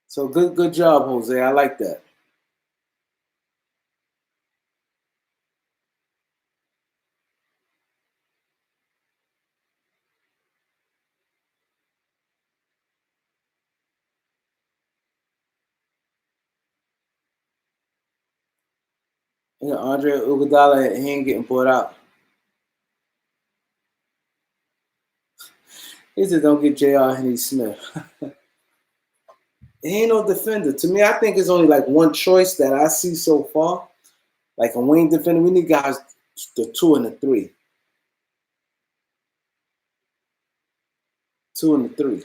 So good job, Jose. I like that. Andre Iguodala, he ain't getting put out. He said, "Don't get J.R. Henry Smith." He ain't no defender. To me, I think it's only like one choice that I see so far. Like a wing defender, we need guys the 2 and the 3. 2 and the 3.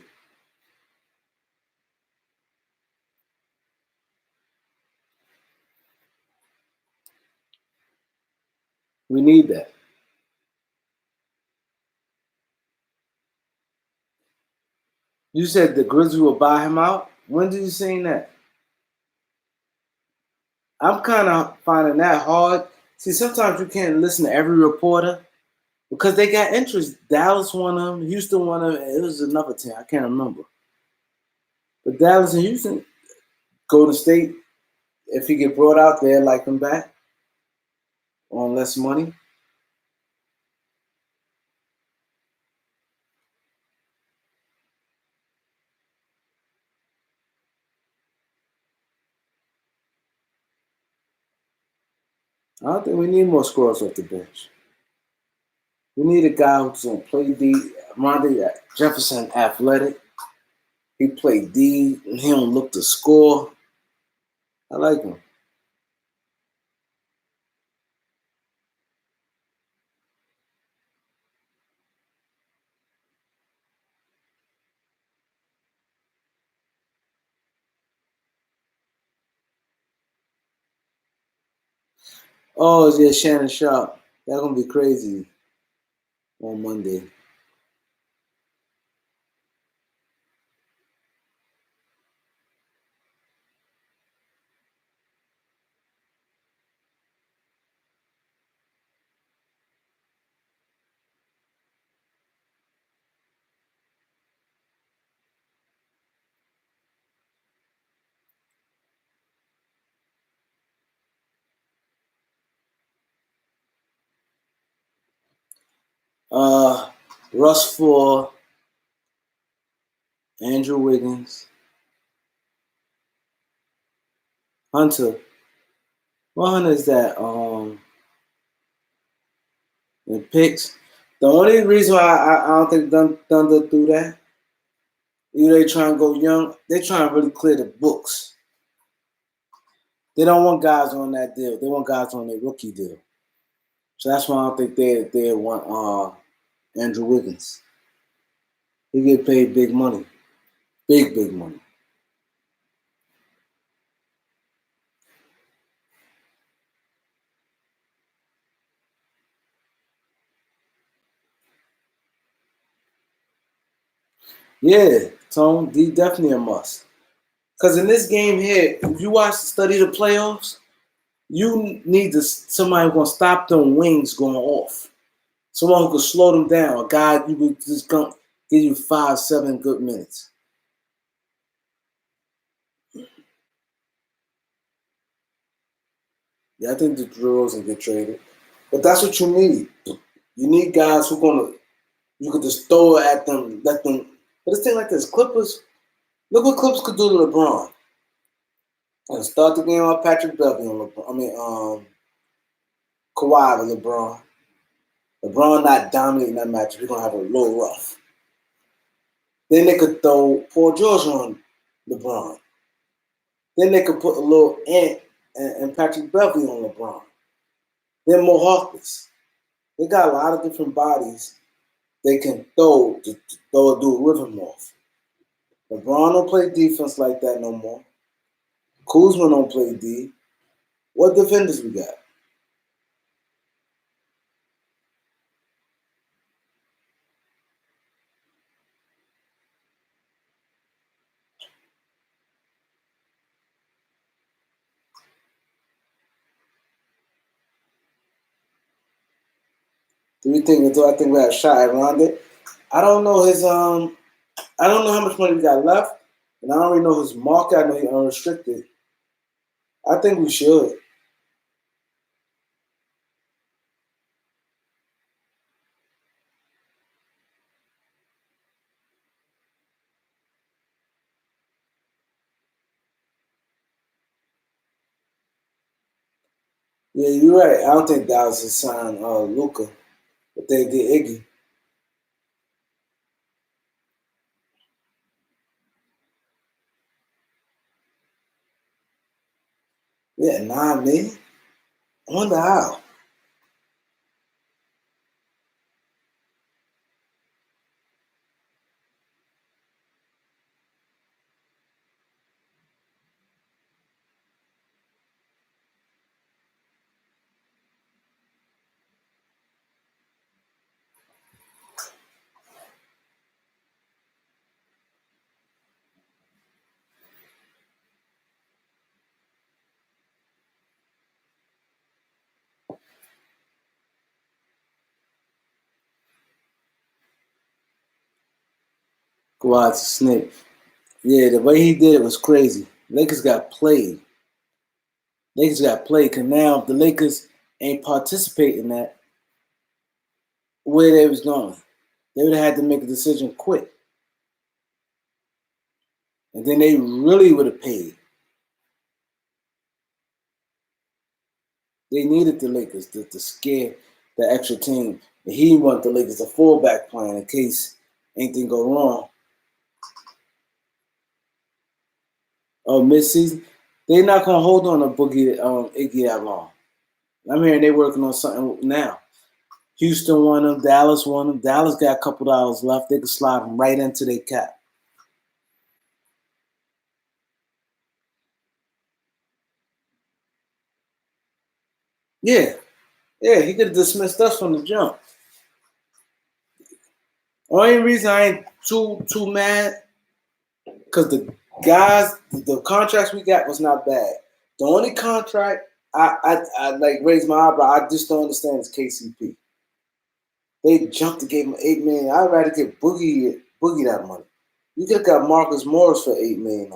We need that. You said the Grizzlies will buy him out. When did you say that? I'm kind of finding that hard. See, sometimes you can't listen to every reporter because they got interest. Dallas won them, Houston won them. It was another team. I can't remember. But Dallas and Houston, Golden State, if he get brought out there, like him back on less money. I don't think we need more scorers off the bench. We need a guy who's gonna play D. Monty Jefferson, athletic. He played D. And he don't look to score. I like him. Oh, yeah, Shannon Sharp. That's gonna be crazy on Monday. Uh, Russ for Andrew Wiggins, Hunter. What Hunter is that? In picks. The only reason why I don't think Thunder do that, they try and go young. They try and really clear the books. They don't want guys on that deal. They want guys on their rookie deal. So that's why I don't think they want Andrew Wiggins. He get paid big money, big money. Yeah, Tone D definitely a must. Because in this game here, if you study the playoffs, you need somebody who's gonna stop them wings going off. Someone who could slow them down. A guy you could just give you 5-7 good minutes. Yeah, I think the DeRozan get traded, but that's what you need. You need guys who gonna you could just throw it at them, let them. But this thing like this, Clippers. Look what Clippers could do to LeBron. And start the game off Patrick Beverly on LeBron. Kawhi with LeBron. LeBron not dominating that match. We're gonna have a low rough. Then they could throw Paul George on LeBron. Then they could put a little Ant and Patrick Beverly on LeBron. Then Mo Hawkins. They got a lot of different bodies they can throw to throw a dude with him off. LeBron don't play defense like that no more. Kuzma don't play D. What defenders we got? Do I think we have a shot at Rondo? I don't know his I don't know how much money we got left, and I don't really know his market. I know he's unrestricted. I think we should. Yeah, you're right. I don't think Dallas has signed Luca, but they did Iggy. Yeah, 9 million. I wonder how. Kawhi's a snake. Yeah, the way he did it was crazy. Lakers got played. Lakers got played because now if the Lakers ain't participating in that, where they was going, they would have had to make a decision quick, and then they really would have paid. They needed the Lakers to scare the extra team. And he wanted the Lakers a fallback plan in case anything go wrong. Oh, midseason, they're not gonna hold on to Boogie Iggy that long. I'm hearing they working on something now. Houston won them, Dallas won them. Dallas got a couple dollars left. They could slide them right into their cap. Yeah, yeah, he could have dismissed us from the jump. Only reason I ain't too mad because the guys, the contracts we got was not bad. The only contract I like raised my eyebrow. I just don't understand is KCP. They jumped to give him 8 million. I'd rather get Boogie that money. You could have got Marcus Morris for $8 million.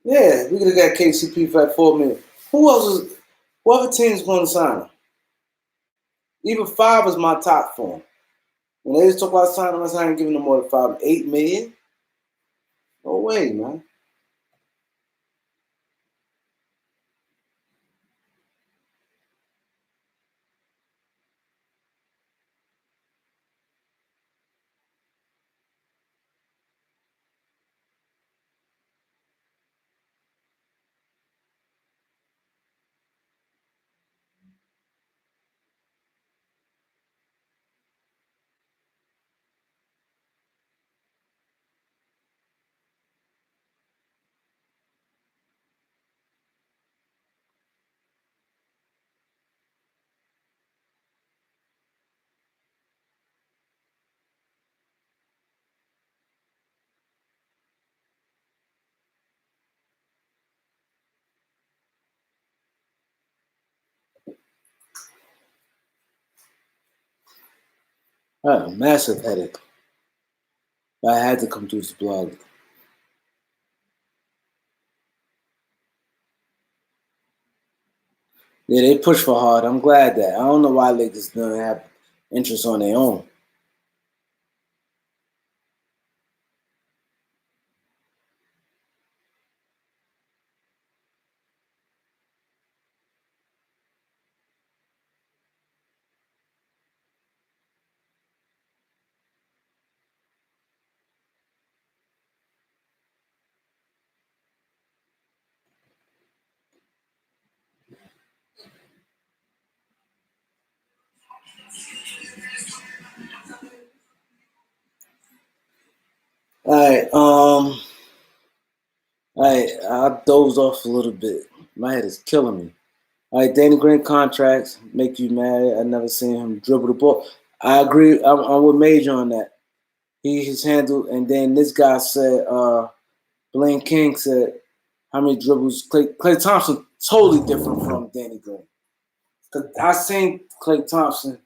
Yeah, we could have got KCP for that 4 million. Who else is? What other team's going to sign him? Even five is my top for him. When they just talk about signing him, I ain't giving them more than 8 million. No way, man. I had a massive headache. But I had to come to this blog. Yeah, they push for hard. I'm glad that. I don't know why Lakers don't have interest on their own. All right, I dozed off a little bit. My head is killing me. All right, Danny Green contracts make you mad. I never seen him dribble the ball. I agree. I'm with Major on that. He's handled, and then this guy said, Blaine King said, how many dribbles? Clay Thompson totally different from Danny Green. Cause I seen Clay Thompson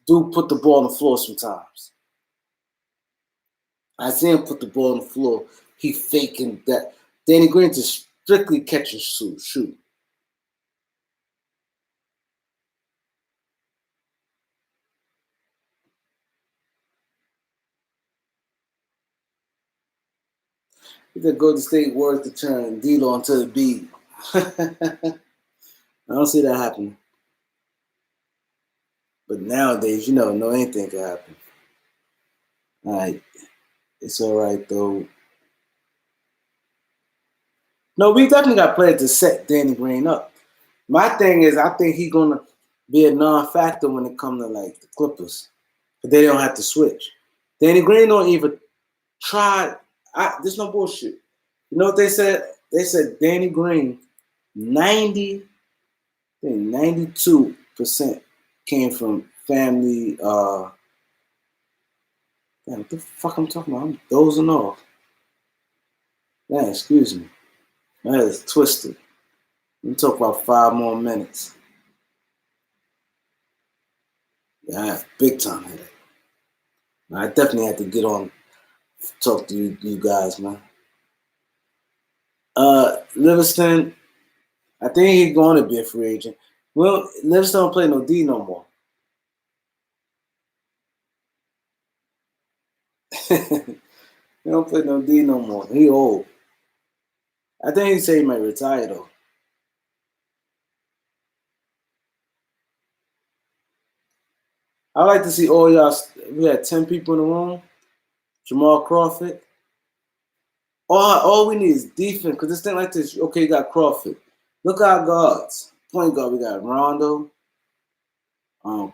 do put the ball on the floor sometimes. I see him put the ball on the floor. He faking that. Danny Green just strictly catch and shoot. He said Golden State worth to turn D'Lo into the beat. I don't see that happening. But nowadays, no anything can happen. All right, it's all right though. No, we definitely got players to set Danny Green up. My thing is, I think he's gonna be a non-factor when it comes to like the Clippers, but they don't have to switch. Danny Green don't even try. There's no bullshit. You know what they said? They said Danny Green, 92% came from family. Damn, what the fuck I'm talking about? I'm dozing off. Man, excuse me. My head is twisted. We talk about 5 more minutes. Yeah, I have big time headache. I definitely had to get on, talk to you guys, man. Livingston, I think he's going to be a free agent. Well, Livingston don't play no D no more. He don't play no D no more. He old. I think he said he might retire though. I like to see all y'all. We had 10 people in the room. Jamal Crawford. All we need is defense because this thing like this. Okay, you got Crawford. Look at our guards. Point guard, we got Rondo, um,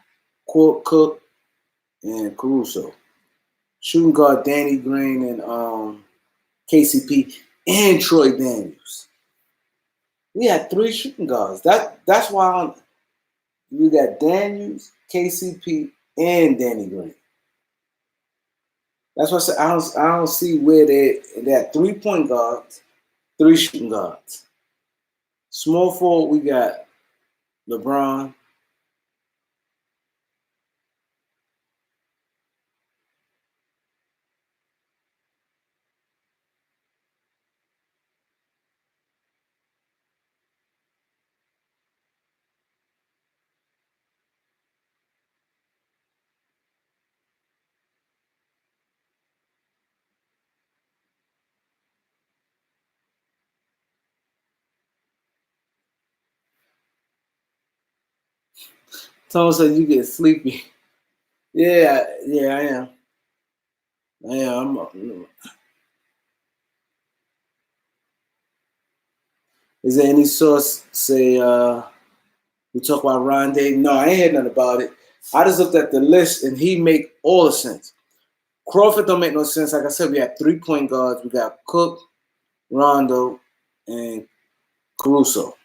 Cook, and Caruso. Shooting guard, Danny Green and KCP and Troy Daniels. We had 3 shooting guards. That's why we got Daniels, KCP, and Danny Green. That's what I said. I don't see where they got 3 point guards, 3 shooting guards. Small forward, we got LeBron. Tom said you get sleepy. Yeah, I am. I am. Is there any source say we talk about Rondo? No, I ain't heard nothing about it. I just looked at the list and he make all the sense. Crawford don't make no sense. Like I said, we have 3 point guards. We got Cook, Rondo, and Caruso.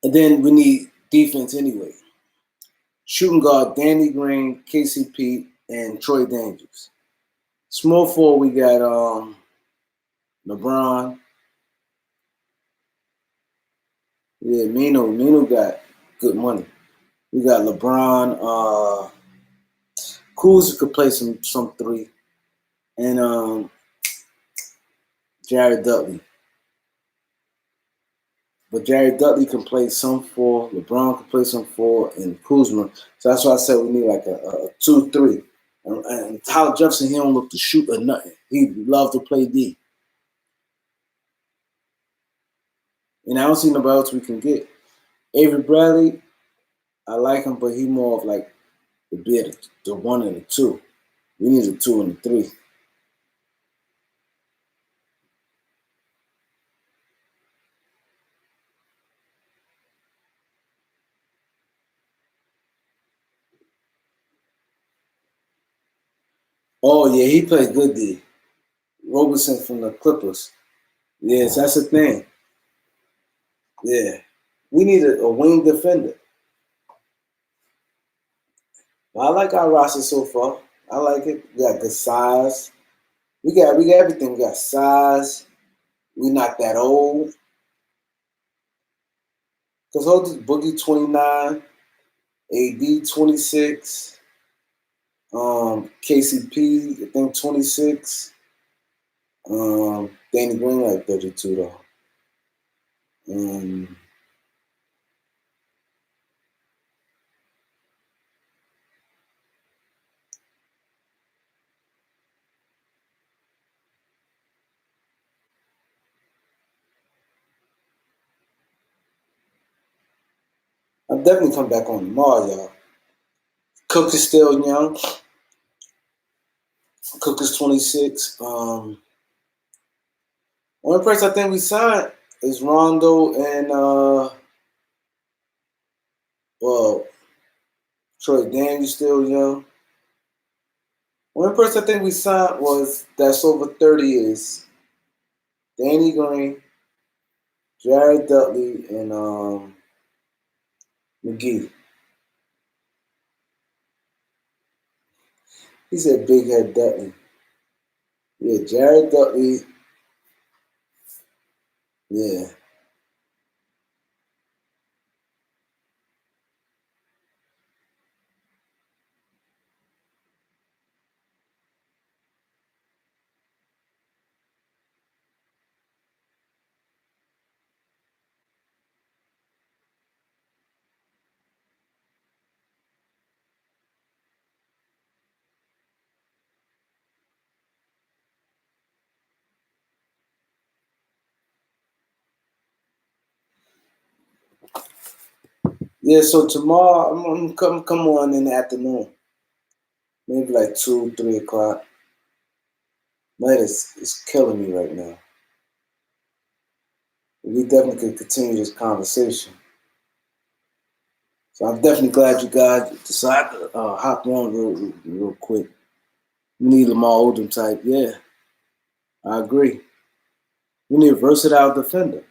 And then we need defense anyway. Shooting guard, Danny Green, KCP, and Troy Daniels. Small forward, we got LeBron. Yeah, Mino got good money. We got LeBron. Kuz could play some 3. And Jared Dudley. But Jared Dudley can play some four. LeBron can play some four, and Kuzma. So that's why I said we need like a 2-3. And Tyler Jefferson, he don't look to shoot or nothing. He love to play D. And I don't see nobody else we can get. Avery Bradley, I like him, but he more of like the 1 and the 2. We need a 2 and a 3. Oh yeah, he played good D. Roberson from the Clippers. Yes, that's the thing. Yeah. We need a wing defender. I like our roster so far. I like it. We got good size. We got everything. We got size. We not that old. Cause hold this Boogie 29, AD 26, KCP I think 26, Danny Green like 32 though. I'll definitely come back on tomorrow, y'all. Cook is still young. Cook is 26. Only person I think we signed is Rondo and well, Troy Daniels still young. One person I think we signed was that's over 30 is Danny Green, Jared Dudley, and McGee. He said Big Head Dudley. Yeah, Jared Dudley. Yeah. Yeah, so tomorrow I'm gonna come on in the afternoon. Maybe like 2, 3 o'clock. Man, it's killing me right now. We definitely could continue this conversation. So I'm definitely glad you guys decided to hop on real quick. We need Lamar Odom type. Yeah, I agree. We need a versatile defender.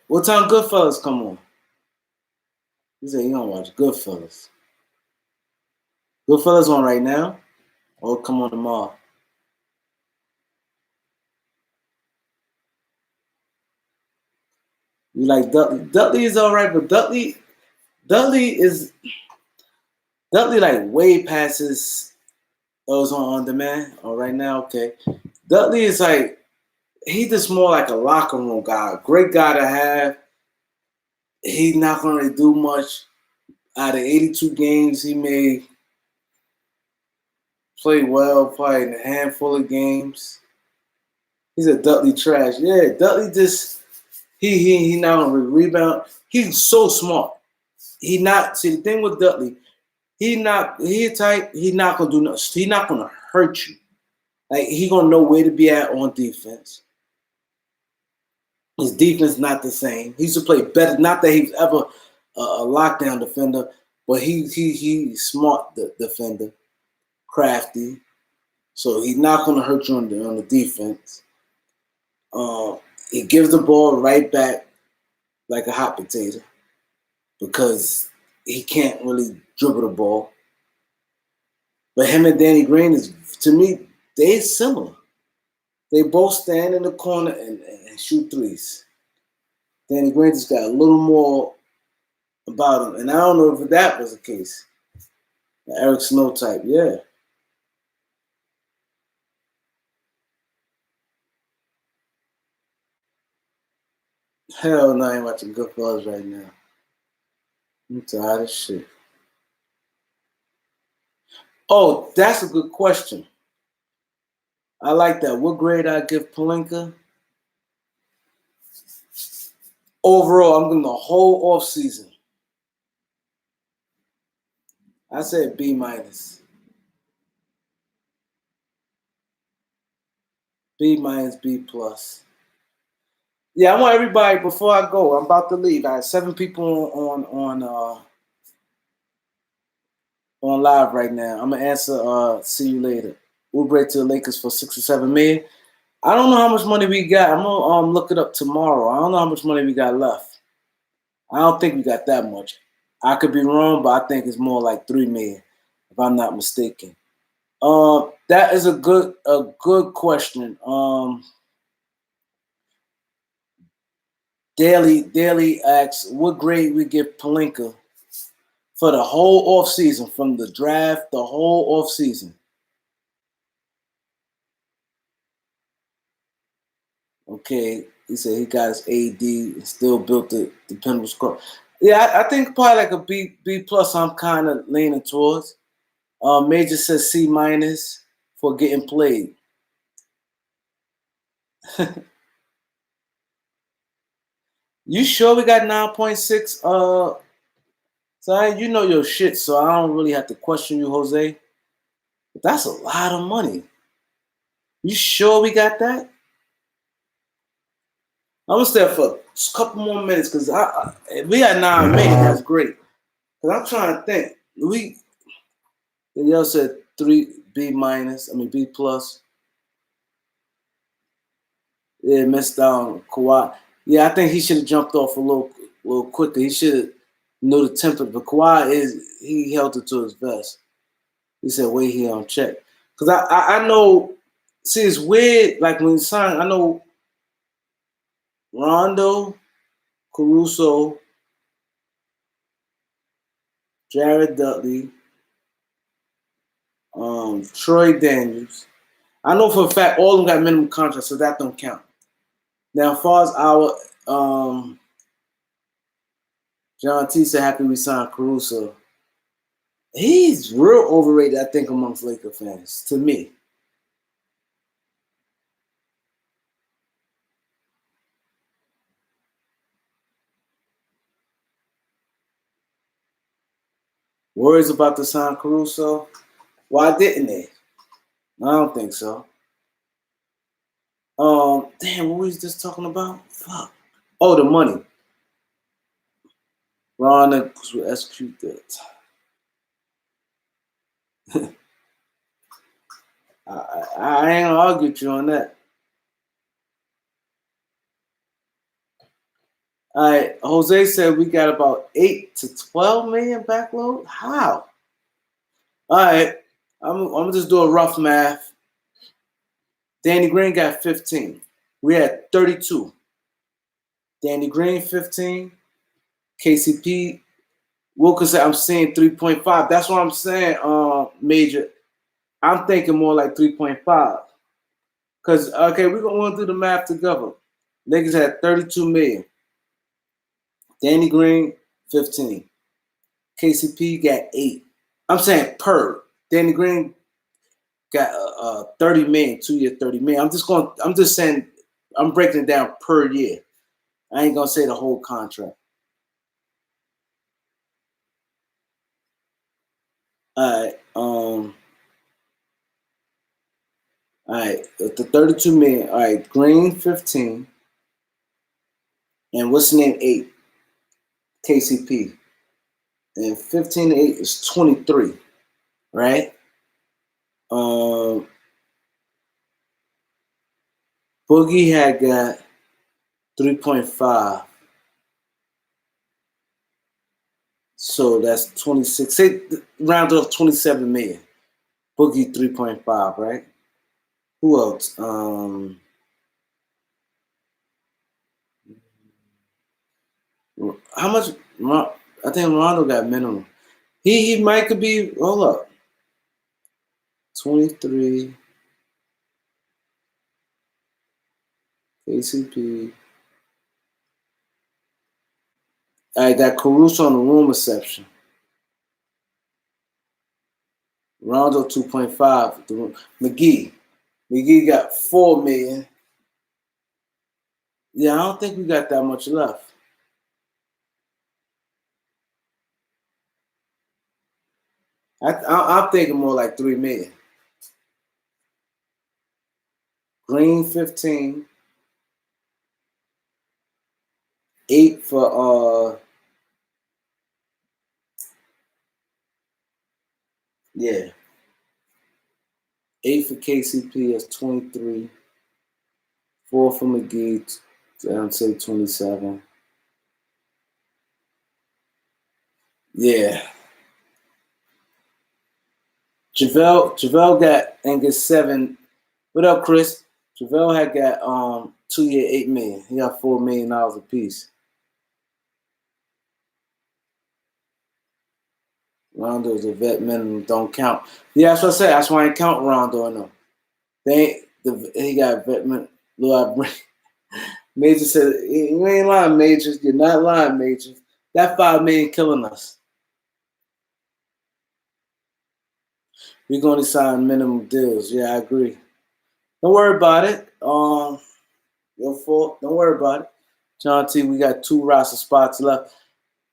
What time Goodfellas come on? He said you don't watch Goodfellas. Goodfellas on right now, or come on tomorrow? You like Dudley? Dudley is all right, but Dudley is Dudley like way passes those on demand. Oh, right now, okay. Dudley is like he just more like a locker room guy. Great guy to have. He's not going to do much. Out of 82 games, he may play well, probably in a handful of games. He's a Dudley trash. Yeah, Dudley just he not gonna rebound. He's so smart. He not see the thing with Dudley. He type. He not gonna do nothing. He not gonna hurt you. Like he gonna know where to be at on defense. His defense not the same. He used to play better. Not that he's ever a lockdown defender, but he's smart defender, crafty. So he's not gonna hurt you on the defense. He gives the ball right back like a hot potato because he can't really dribble the ball. But him and Danny Green is, to me, they similar. They both stand in the corner and shoot threes. Danny Green just got a little more about him, and I don't know if that was the case. Eric Snow type, yeah. Hell no, I ain't watching Goodfellas right now. I'm tired of shit. Oh, that's a good question. I like that. What grade I give Palenka? Overall, I'm giving the whole off season. I said B minus. B minus, B plus. Yeah, I want everybody before I go. I'm about to leave. I have 7 people on live right now. I'm gonna answer. See you later. Oubre to the Lakers for 6 or 7 million. I don't know how much money we got. I'm gonna look it up tomorrow. I don't know how much money we got left. I don't think we got that much. I could be wrong, but I think it's more like 3 million, if I'm not mistaken. That is a good question. Daily asks what grade we give Palenka for the whole off season, from the draft, the whole off season. Okay, he said he got his AD and still built the dependable score. Yeah, I think probably like a B plus. I'm kind of leaning towards. Major says C minus for getting played. You sure we got 9.6? So you know your shit, so I don't really have to question you, Jose. But that's a lot of money. You sure we got that? I'm gonna stay for a couple more minutes because if we got 9 minutes, that's great. Because I'm trying to think. Y'all said 3 B minus. I mean B plus. Yeah, missed out on Kawhi. Yeah, I think he should have jumped off a little quicker. He should have knew the temper. But Kawhi he held it to his vest. He said, "Wait here on check." Because I know. See, it's weird. Like when he signed, I know Rondo, Caruso, Jared Dudley, Troy Daniels. I know for a fact all of them got minimum contracts, so that don't count. Now, as far as our John T said, happy we signed Caruso. He's real overrated, I think, amongst Laker fans, to me. Worries about the sign Caruso? Why didn't they? I don't think so. Damn, what was just talking about? Fuck. Oh, the money. Ron will execute that. I ain't gonna argue with you on that. All right, Jose said we got about 8 to 12 million backload. How? All right, I'm gonna just do a rough math. Danny Green got 15. We had 32. Danny Green 15. KCP Wilkinson, I'm saying 3.5. That's what I'm saying, Major. I'm thinking more like 3.5. Because, okay, we're going to do the math together. Niggas had 32 million. Danny Green, 15. KCP got 8. I'm saying per. Danny Green got 30 million, 2 year 30 million. I'm just saying, I'm breaking it down per year. I ain't going to say the whole contract. All right. All right. The 32 million. All right. Green, 15. And what's the name? 8. KCP. And 15 to 8 is 23. Right? Boogie had got 3.5. So that's 26. Say round off 27 million. Boogie 3.5, right? Who else? How much? I think Rondo got minimum. He might could be. Hold up. 23. KCP. I got Caruso on the room reception. Rondo 2.5. McGee. McGee got 4 million. Yeah, I don't think we got that much left. I'm thinking more like 3 million. Green 15. 8 for yeah. 8 for KCP, that's 23. 4 for McGee, I'd say 27. Yeah. JaVale got and gets 7. What up, Chris? JaVale had got 2-year, 8 million. He got $4 million a piece. Rondo is a vet minimum, don't count. Yeah, that's what I said. That's why I ain't count Rondo in them. He got vet minimum. Major said, "You ain't lying, Major. You're not lying, Major. That 5 million killing us. We're going to sign minimum deals." Yeah, I agree. Don't worry about it. Your fault. Don't worry about it. John T, we got 2 roster spots left.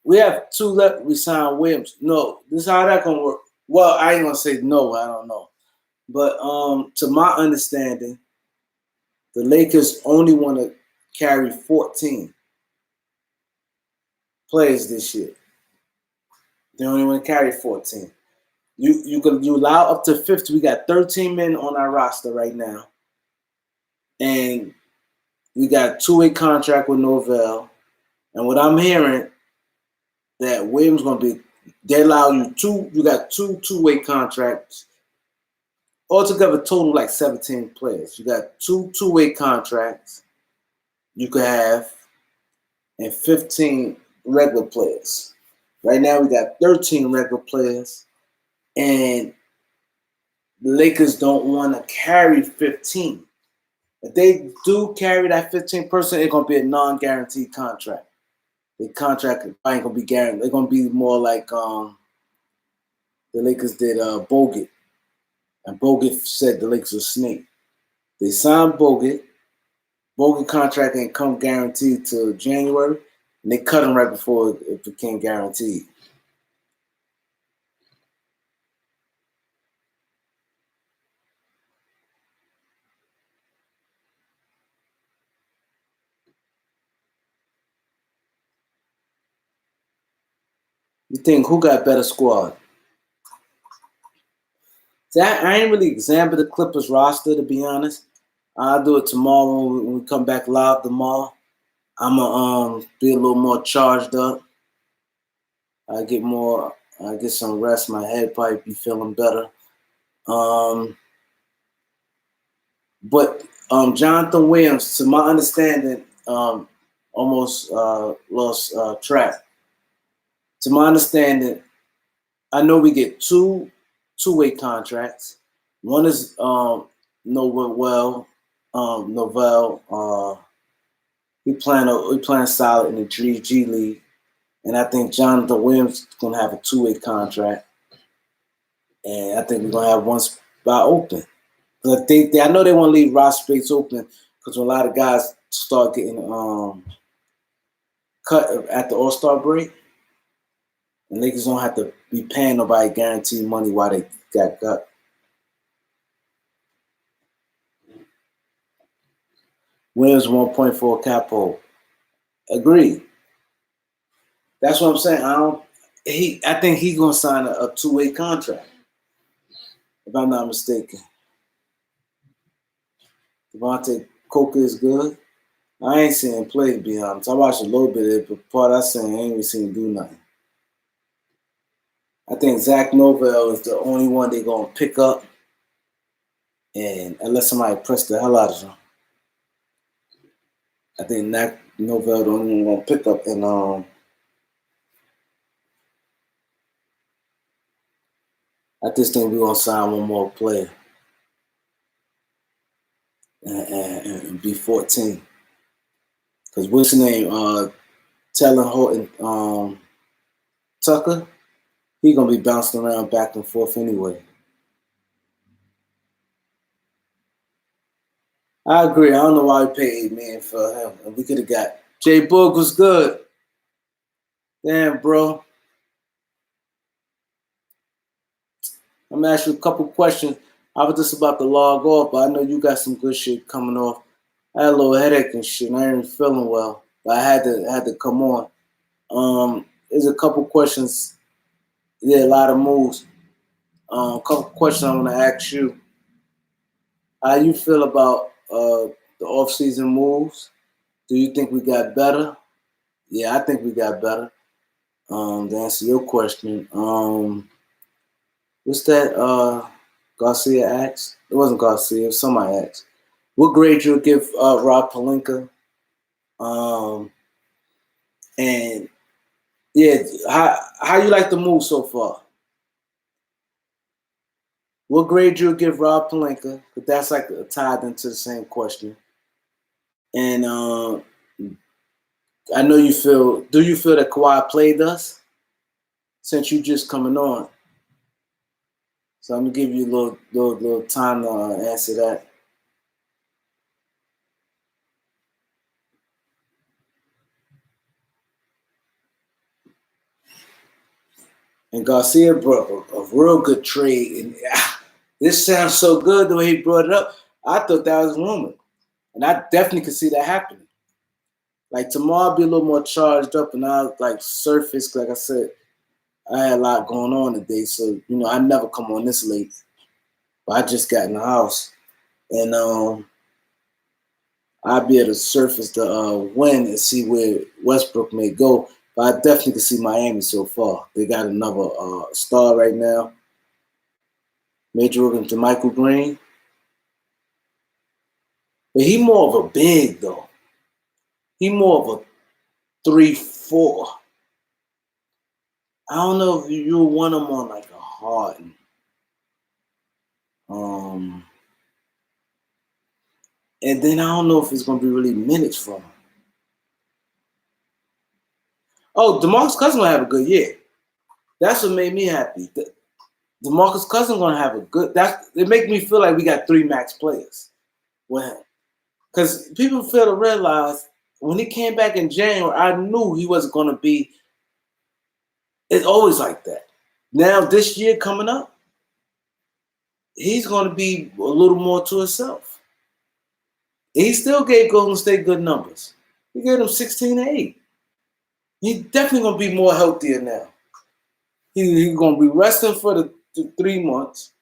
We have 2 left. We signed Williams. No, this is how that gonna work. Well, I ain't gonna say no. I don't know, but to my understanding, the Lakers only want to carry 14 players this year. They only want to carry 14. You allow up to 50. We got 13 men on our roster right now, and we got 2-way contract with Norvell. And what I'm hearing that Williams gonna be, they allow you 2. You got 2-way contracts. Altogether, total like 17 players. You got 2-way contracts you could have, and 15 regular players. Right now, we got 13 regular players, and the Lakers don't want to carry 15. If they do carry that 15 person, it's gonna be a non-guaranteed contract. The contract ain't gonna be guaranteed. They're gonna be more like the Lakers did Bogut, and Bogut said the Lakers were snake. They signed Bogut. Bogut contract ain't come guaranteed till January, and they cut him right before it became guaranteed. You think who got better squad? I ain't really examined the Clippers roster, to be honest. I'll do it tomorrow when we come back live tomorrow. I'm gonna be a little more charged up. I get some rest. My head probably be feeling better. But Jonathan Williams, to my understanding, almost lost track. To my understanding, I know we get 2-way contracts. One is Novell. He playing solid in the G League, and I think Jonathan Williams is gonna have a 2-way contract, and I think we're gonna have one spot open. But I know they want to leave roster space open because when a lot of guys start getting cut at the All-Star break, and Lakers don't have to be paying nobody guaranteed money while they got cut. Williams 1.4 cap hold. Agreed. That's what I'm saying. I think he's gonna sign a 2-way contract, if I'm not mistaken. Devontae Coker is good. I ain't seen him play, to be honest. I watched a little bit of it, but part I seen, I ain't even seen him do nothing. I think Zach Novell is the only one they're gonna pick up, and unless somebody press the hell out of him, I think Zach Novell the only one gonna pick up. And I just think we're gonna sign one more player and be 14. Because what's his name? Taylor Horton Tucker, he gonna be bouncing around back and forth anyway. I agree. I don't know why we paid $8 million for him. And we could have got Jay Boog was good. Damn, bro. I'm gonna ask you a couple questions. I was just about to log off, but I know you got some good shit coming off. I had a little headache and shit, and I ain't even feeling well. But I had to come on. There's a couple questions. Yeah, a lot of moves. A couple questions I want to ask you. How you feel about the off-season moves? Do you think we got better? Yeah, I think we got better. To answer your question, what's that? Garcia asked. It wasn't Garcia. It was somebody asked. What grade you would give Rob Pelinka? And yeah, how you like the move so far? What grade you would give Rob Pelinka? But that's like tied into the same question. And I know you feel. Do you feel that Kawhi played us since you just coming on? So I'm gonna give you a little time to answer that. And Garcia brought a real good trade. And this sounds so good the way he brought it up. I thought that was rumored. And I definitely could see that happening. Like tomorrow I'll be a little more charged up and I'll like surface. Like I said, I had a lot going on today. So, I never come on this late. But I just got in the house. And I'll be able to surface the win and see where Westbrook may go. But I definitely can see Miami so far. They got another star right now. Major Organ to Michael Green. But he more of a big, though. He more of a 3-4. I don't know if you want him on like a Harden. And then I don't know if it's going to be really minutes for him. Oh, DeMarcus Cousins going to have a good year. That's what made me happy. DeMarcus Cousins going to have a good. It makes me feel like we got 3 max players. Well, because people fail to realize when he came back in January, I knew he wasn't going to be. It's always like that. Now this year coming up, he's going to be a little more to himself. He still gave Golden State good numbers. He gave them 16-8. He's definitely going to be more healthier now. He's going to be resting for the 3 months.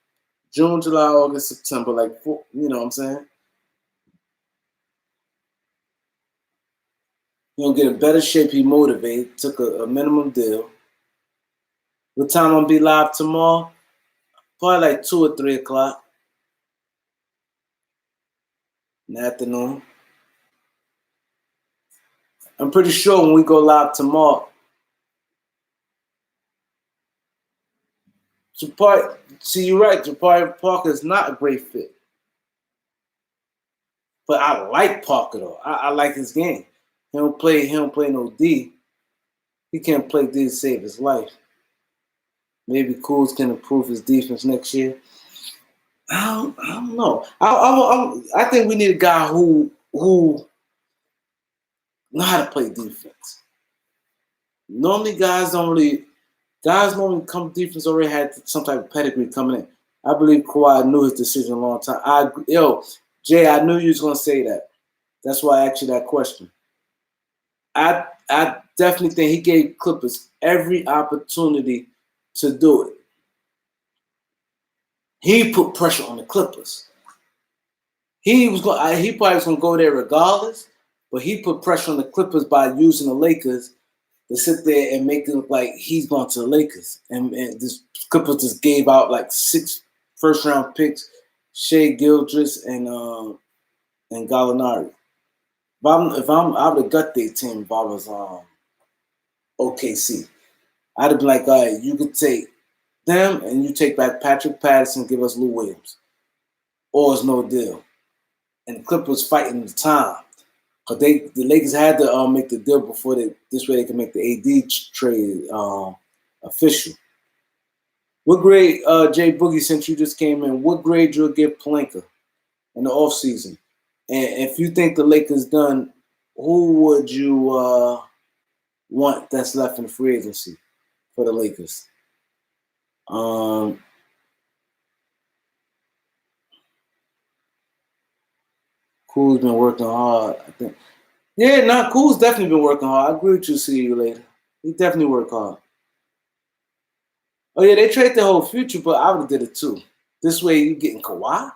June, July, August, September, like, you know what I'm saying? He'll get in better shape. He motivated. Took a minimum deal. What time I'm going to be live tomorrow? Probably like 2 or 3 o'clock in the afternoon. I'm pretty sure when we go live tomorrow, see, you're right. Jabari Parker is not a great fit. But I like Parker, though. I like his game. He don't play no D. He can't play D to save his life. Maybe Kuz can improve his defense next year. I don't know. I think we need a guy who know how to play defense. Normally, guys normally come defense already had some type of pedigree coming in. I believe Kawhi knew his decision a long time. Jay, I knew you was gonna say that. That's why I asked you that question. I definitely think he gave Clippers every opportunity to do it. He put pressure on the Clippers. He probably was gonna go there regardless, but he put pressure on the Clippers by using the Lakers to sit there and make it look like he's going to the Lakers. And this Clippers just gave out like 6 first-round picks, Shea Gildress and Gallinari. I would have got their team if I was OKC. I'd have been like, all right, you could take them and you take back Patrick Patterson, give us Lou Williams, or it's no deal. And the Clippers fighting the time. But the Lakers had to make the deal before this way they can make the AD trade official. What grade, Jay Boogie, since you just came in, what grade you'll give Pelinka in the offseason? And if you think the Lakers done, who would you want that's left in the free agency for the Lakers? Cool's been working hard, I think. Yeah, Cool's definitely been working hard. I agree with you, see you later. He definitely worked hard. Oh, yeah, they trade the whole future, but I would have did it too. This way you getting Kawhi?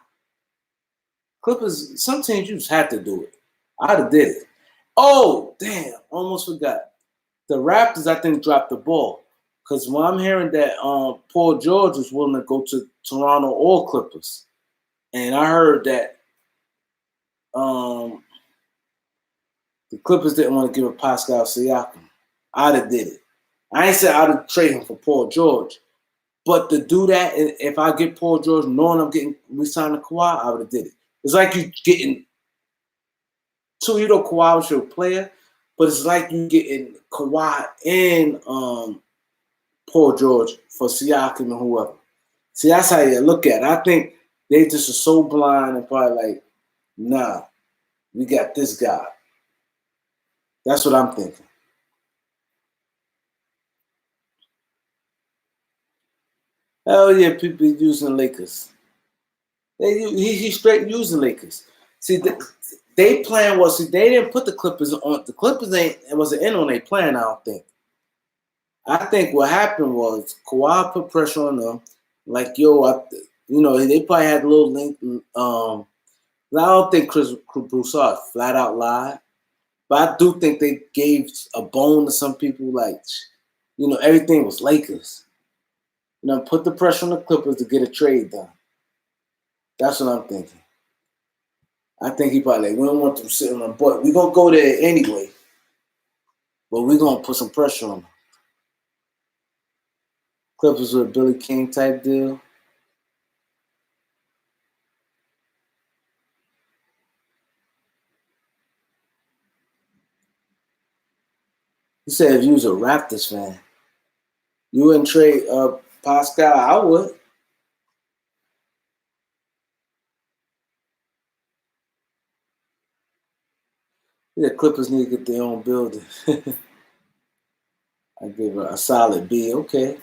Clippers, some teams you just had to do it. I'd have did it. Oh, damn, almost forgot. The Raptors, I think, dropped the ball. Because when I'm hearing that Paul George was willing to go to Toronto or Clippers, and I heard that the Clippers didn't want to give a Pascal Siakam, I'd have did it. I ain't said I'd have traded him for Paul George, but to do that, if I get Paul George knowing I'm getting re-signed to Kawhi, I would have did it. It's like you getting two, Kawhi was your player, but it's like you getting Kawhi and Paul George for Siakam and whoever. See, that's how you look at it. I think they just are so blind and probably like, nah, we got this guy. That's what I'm thinking. Hell yeah, people using Lakers. He's straight using Lakers. See, they plan was, they didn't put the Clippers on. The Clippers it wasn't in on their plan, I don't think. I think what happened was Kawhi put pressure on them. Like, they probably had a little link. I don't think Chris Broussard flat out lied. But I do think they gave a bone to some people. Like, everything was Lakers. Put the pressure on the Clippers to get a trade done. That's what I'm thinking. I think he probably we don't want them sitting on the butt. We're going to go there anyway. But we're going to put some pressure on them. Clippers with a Billy King type deal. He said if you was a Raptors fan, you wouldn't trade Pascal. I would. Yeah, Clippers need to get their own building. I give her a solid B. Okay.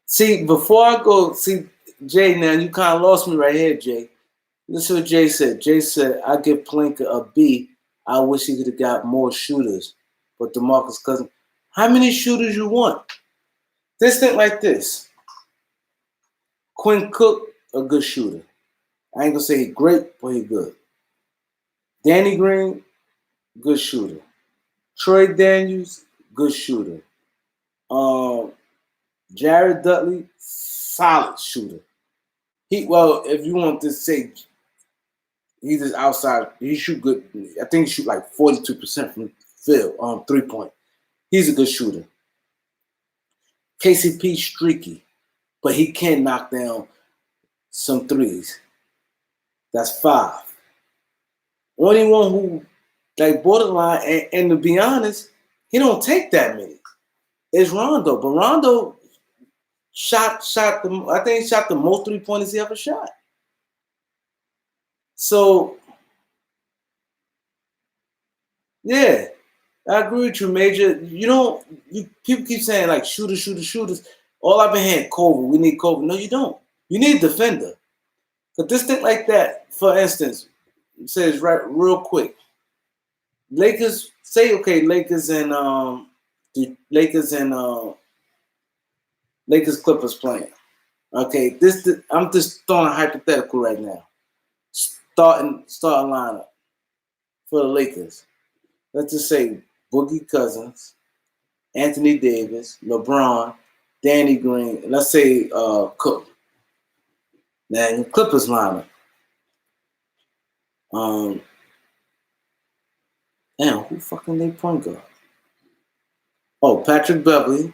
See, before I go, Jay, now you kind of lost me right here, Jay. Listen what Jay said. Jay said, I give Pelinka a B. I wish he could have got more shooters. But DeMarcus Cousins, how many shooters you want? Just think like this. Quinn Cook, a good shooter. I ain't going to say he's great, but he's good. Danny Green, good shooter. Troy Daniels, good shooter. Jared Dudley, solid shooter. If you want to say he's just outside, he shoot good. I think he shoot like 42% from field 3-point. He's a good shooter. KCP streaky, but he can knock down some threes. That's 5. Only one who like borderline, and to be honest, he don't take that many. It's Rondo, but Rondo shot the. I think he shot the most 3-pointers he ever shot. So, yeah, I agree with you, Major. People keep saying like shooters. All I've been hearing, Kobe. We need Kobe. No, you don't. You need a defender. But this thing like that, for instance, says right real quick. Lakers say okay, Lakers and Lakers Clippers playing. Okay, I'm just throwing a hypothetical right now. Starting lineup for the Lakers. Let's just say Boogie Cousins, Anthony Davis, LeBron, Danny Green. Let's say Cook. Now Clippers lineup. Damn, who fucking they point guard? Oh, Patrick Beverly,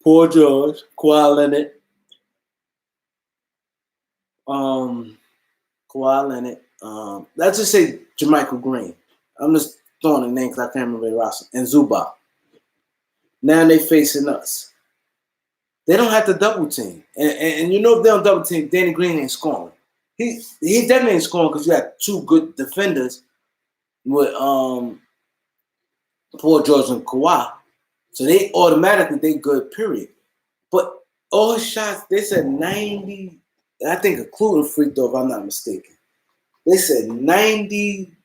Paul George, Kawhi Leonard, um, Kawhi Leonard. Let's just say Jermichael Green. I'm just throwing a name because I can't remember the roster. And Zubac. Now they facing us. They don't have to double team, and you know if they don't double team, Danny Green ain't scoring. He definitely ain't scoring because you have two good defenders with Paul George and Kawhi, so they automatically they good. Period. But all shots they said 90. I think including free throw, if I'm not mistaken. They said 90. I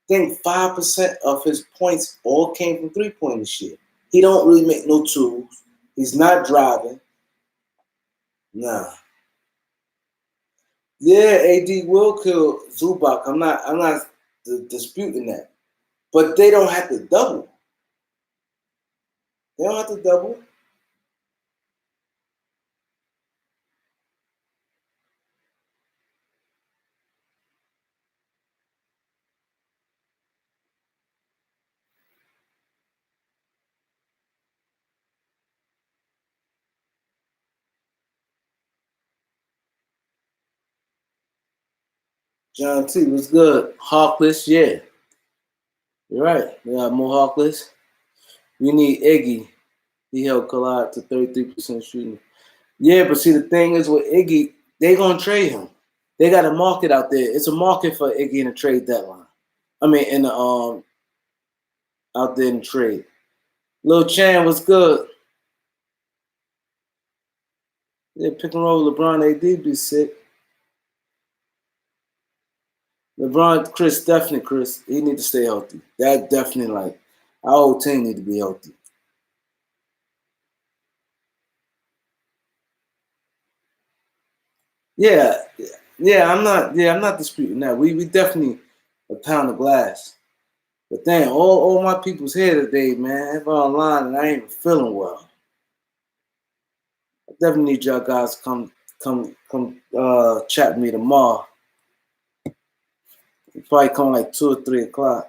think 5% of his points all came from 3-point this year. He don't really make no twos. He's not driving. Nah. Yeah, AD will kill Zubac. I'm not disputing that. But they don't have to double. They don't have to double. John T was good. Hawkless, yeah. You're right. We got more Hawkless. We need Iggy. He held Collide to 33% shooting. Yeah, but see the thing is with Iggy, they gonna trade him. They got a market out there. It's a market for Iggy in the trade deadline. I mean, in the out there in the trade. Lil Chan was good. Yeah, pick and roll LeBron AD be sick. LeBron, Chris, he need to stay healthy. That definitely like our whole team need to be healthy. Yeah, I'm not disputing that. We definitely a pound of glass. But dang, all my people's here today, man. If I'm online and I ain't even feeling well. I definitely need y'all guys to come chat with me tomorrow. You probably come like 2 or 3 o'clock.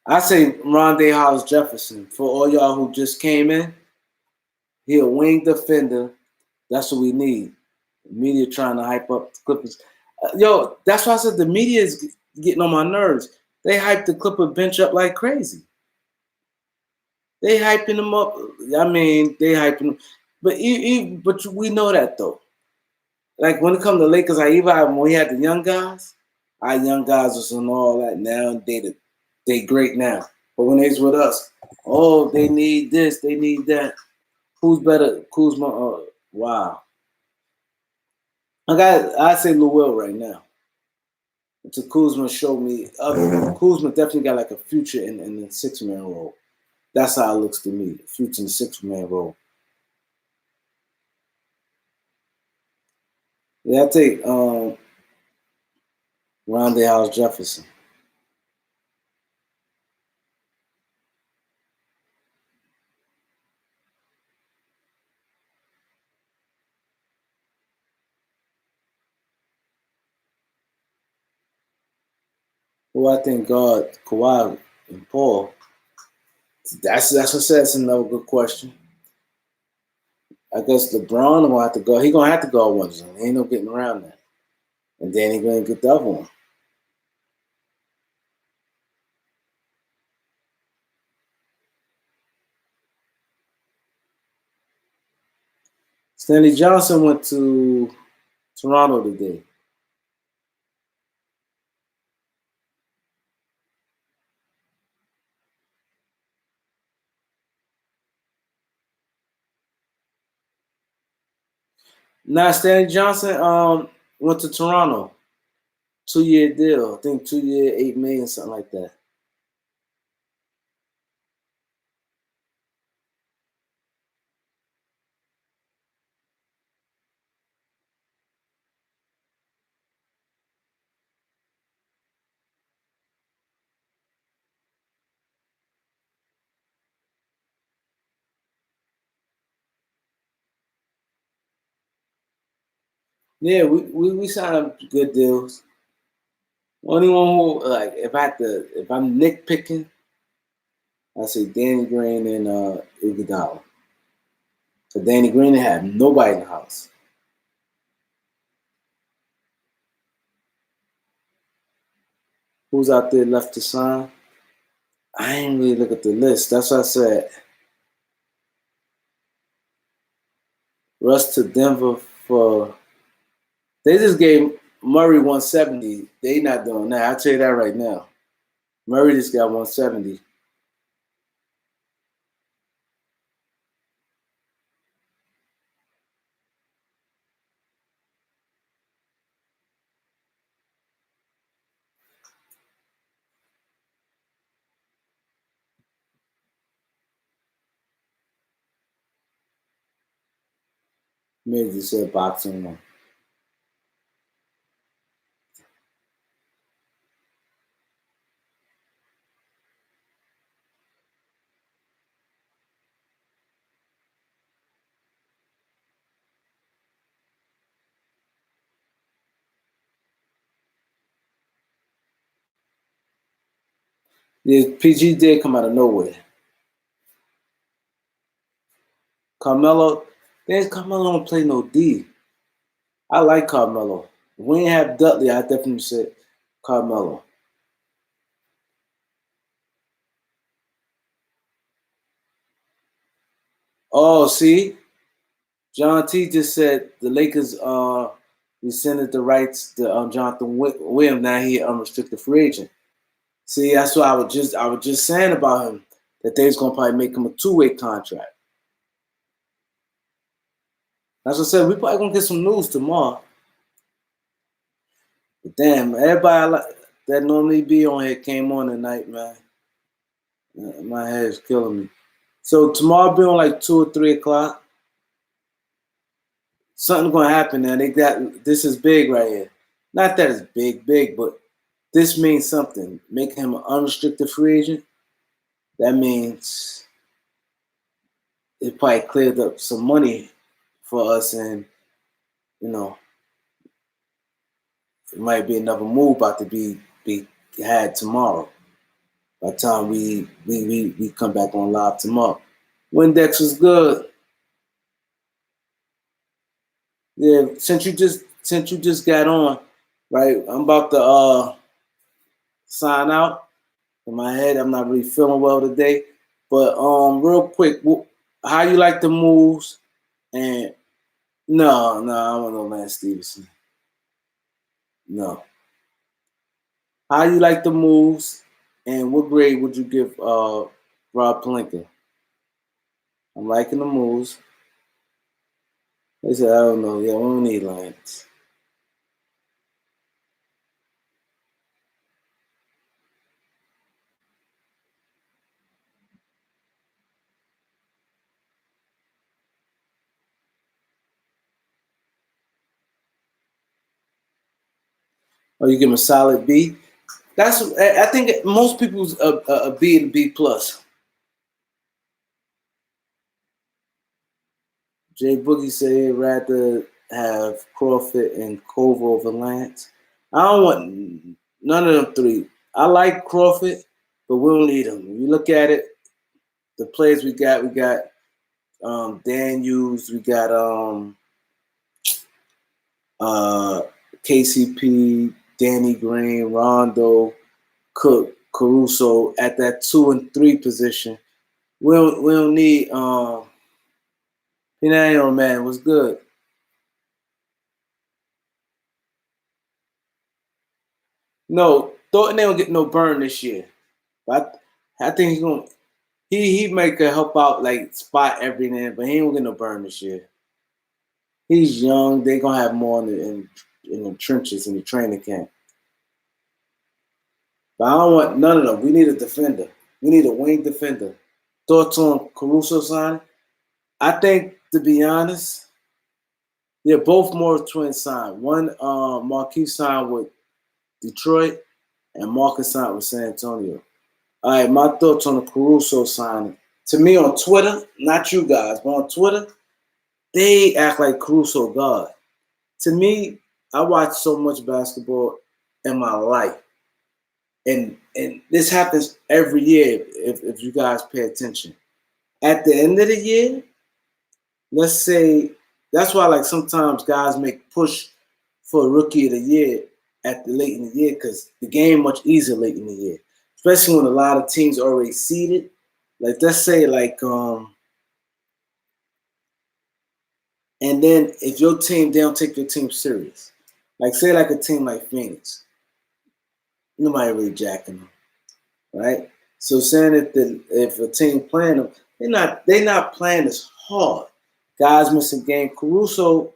I say Rondé House Jefferson for all y'all who just came in. He a wing defender. That's what we need. The media trying to hype up the Clippers. Yo, that's why I said the media is getting on my nerves. They hype the Clipper bench up like crazy. They hyping them up. I mean, they hyping them. But we know that though. Like when it comes to Lakers, when we had the young guys, our young guys was on all that. Now they great now. But when they was with us, oh, they need this, they need that. Who's better? Kuzma? Wow. I say Lou Will right now. Until Kuzma showed me Kuzma definitely got like a future in the 6-man role. That's how it looks to me. Future in the 6-man role. Yeah, I take Rondé House Jefferson. Who I think God, Kawhi, and Paul. That's what I said. That's another good question. I guess LeBron will have to go. He gonna have to go one. Ain't no getting around that. And then he gonna get the other one. Stanley Johnson went to Toronto today. Now Stanley Johnson went to Toronto. 2-year deal. I think 2 year, 8 million, something like that. Yeah, we signed good deals. Only one who like if I'm nitpicking, I say Danny Green and Iguodala. So Danny Green didn't have nobody in the house. Who's out there left to sign? I ain't really look at the list. That's what I said. Russ to Denver for. They just gave Murray 170. They not doing that. I'll tell you that right now. Murray just got 170. Maybe just said boxing one. Yeah, PG did come out of nowhere. Carmelo, Carmelo don't play no D. I like Carmelo. If we ain't have Dudley, I definitely said Carmelo. Oh, see, John T just said the Lakers rescinded the rights to Jonathan Williams. Now he unrestricted free agent. See, that's what I was just saying about him that they was gonna probably make him a two-way contract. That's what I said. We probably gonna get some news tomorrow. But damn, everybody that normally be on here came on tonight, man. My head is killing me. So tomorrow be on like 2 or 3 o'clock. Something gonna happen now. They got this is big right here. Not that it's big, but this means something. Making him an unrestricted free agent. That means it probably cleared up some money for us, and you know it might be another move about to be had tomorrow. By the time we come back on live tomorrow. Windex was good. Yeah, since you just got on, right? I'm about to sign out. In my head, I'm not really feeling well today. But real quick, how you like the moves? And no, I don't want no Lance Stevenson. No. How you like the moves? And what grade would you give Rob Pelinka? I'm liking the moves. They said, I don't know. Yeah, we don't need Lance. Or you give him a solid B. I think most people's a B and B plus. Jay Boogie said he'd rather have Crawford and Cove over Lance. I don't want none of them three. I like Crawford, but we don't need him. When you look at it, the players we got Dan Hughes, we got uh, KCP, Danny Green, Rondo, Cook, Caruso at that 2 and 3 position. We don't need man, what's good? No, Thornton ain't gonna get no burn this year. But I think he's gonna he might could help out like spot everything, but he ain't gonna get no burn this year. He's young. They gonna have more in the trenches in the training camp. But I don't want none of them. We need a defender. We need a wing defender. Thoughts on Caruso signing? I think, to be honest, they're both more twins signed. One, Marquis signed with Detroit, and Marcus signed with San Antonio. All right, my thoughts on the Caruso signing. To me, on Twitter, not you guys, but on Twitter, they act like Caruso God. To me, I watch so much basketball in my life. And this happens every year if you guys pay attention. At the end of the year, let's say that's why like sometimes guys make push for rookie of the year at the late in the year because the game much easier late in the year, especially when a lot of teams already seeded. Like let's say like and then if your team they don't take your team serious, like say like a team like Phoenix, nobody really jacking them, right? So saying if a team playing them, they're not playing as hard. Guys missing game. Caruso,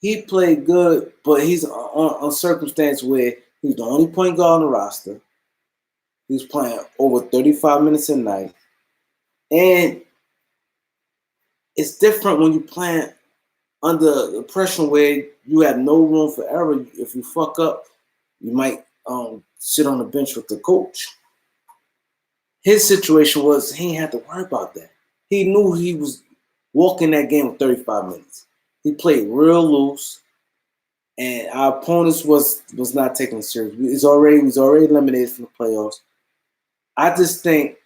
he played good, but he's on circumstance where he's the only point guard on the roster. He's playing over 35 minutes a night. And it's different when you're playing under the pressure where you have no room for error. If you fuck up, you might sit on the bench with the coach. His situation was he didn't have to worry about that. He knew he was walking that game with 35 minutes. He played real loose, and our opponents was not taking it serious. He was already eliminated from the playoffs. I just think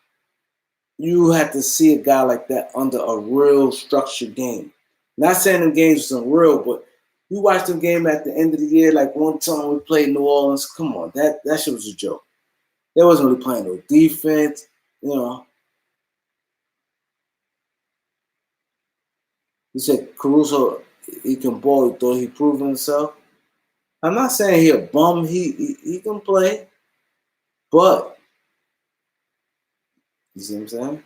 you have to see a guy like that under a real structured game. Not saying them games was unreal, but you watch them game at the end of the year, like one time we played New Orleans. Come on, that shit was a joke. They wasn't really playing no defense, you know. He said Caruso, he can ball. He thought he proven himself. I'm not saying he a bum. He can play, but you see what I'm saying?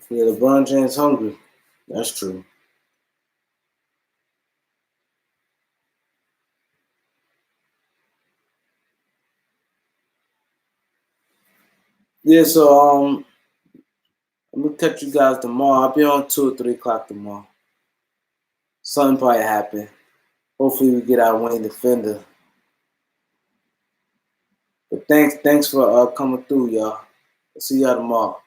Yeah, LeBron James hungry. That's true. Yeah, so I'm gonna catch you guys tomorrow. I'll be on 2 or 3 o'clock tomorrow. Something probably happen. Hopefully we get our winning defender. But thanks for coming through, y'all. I'll see y'all tomorrow.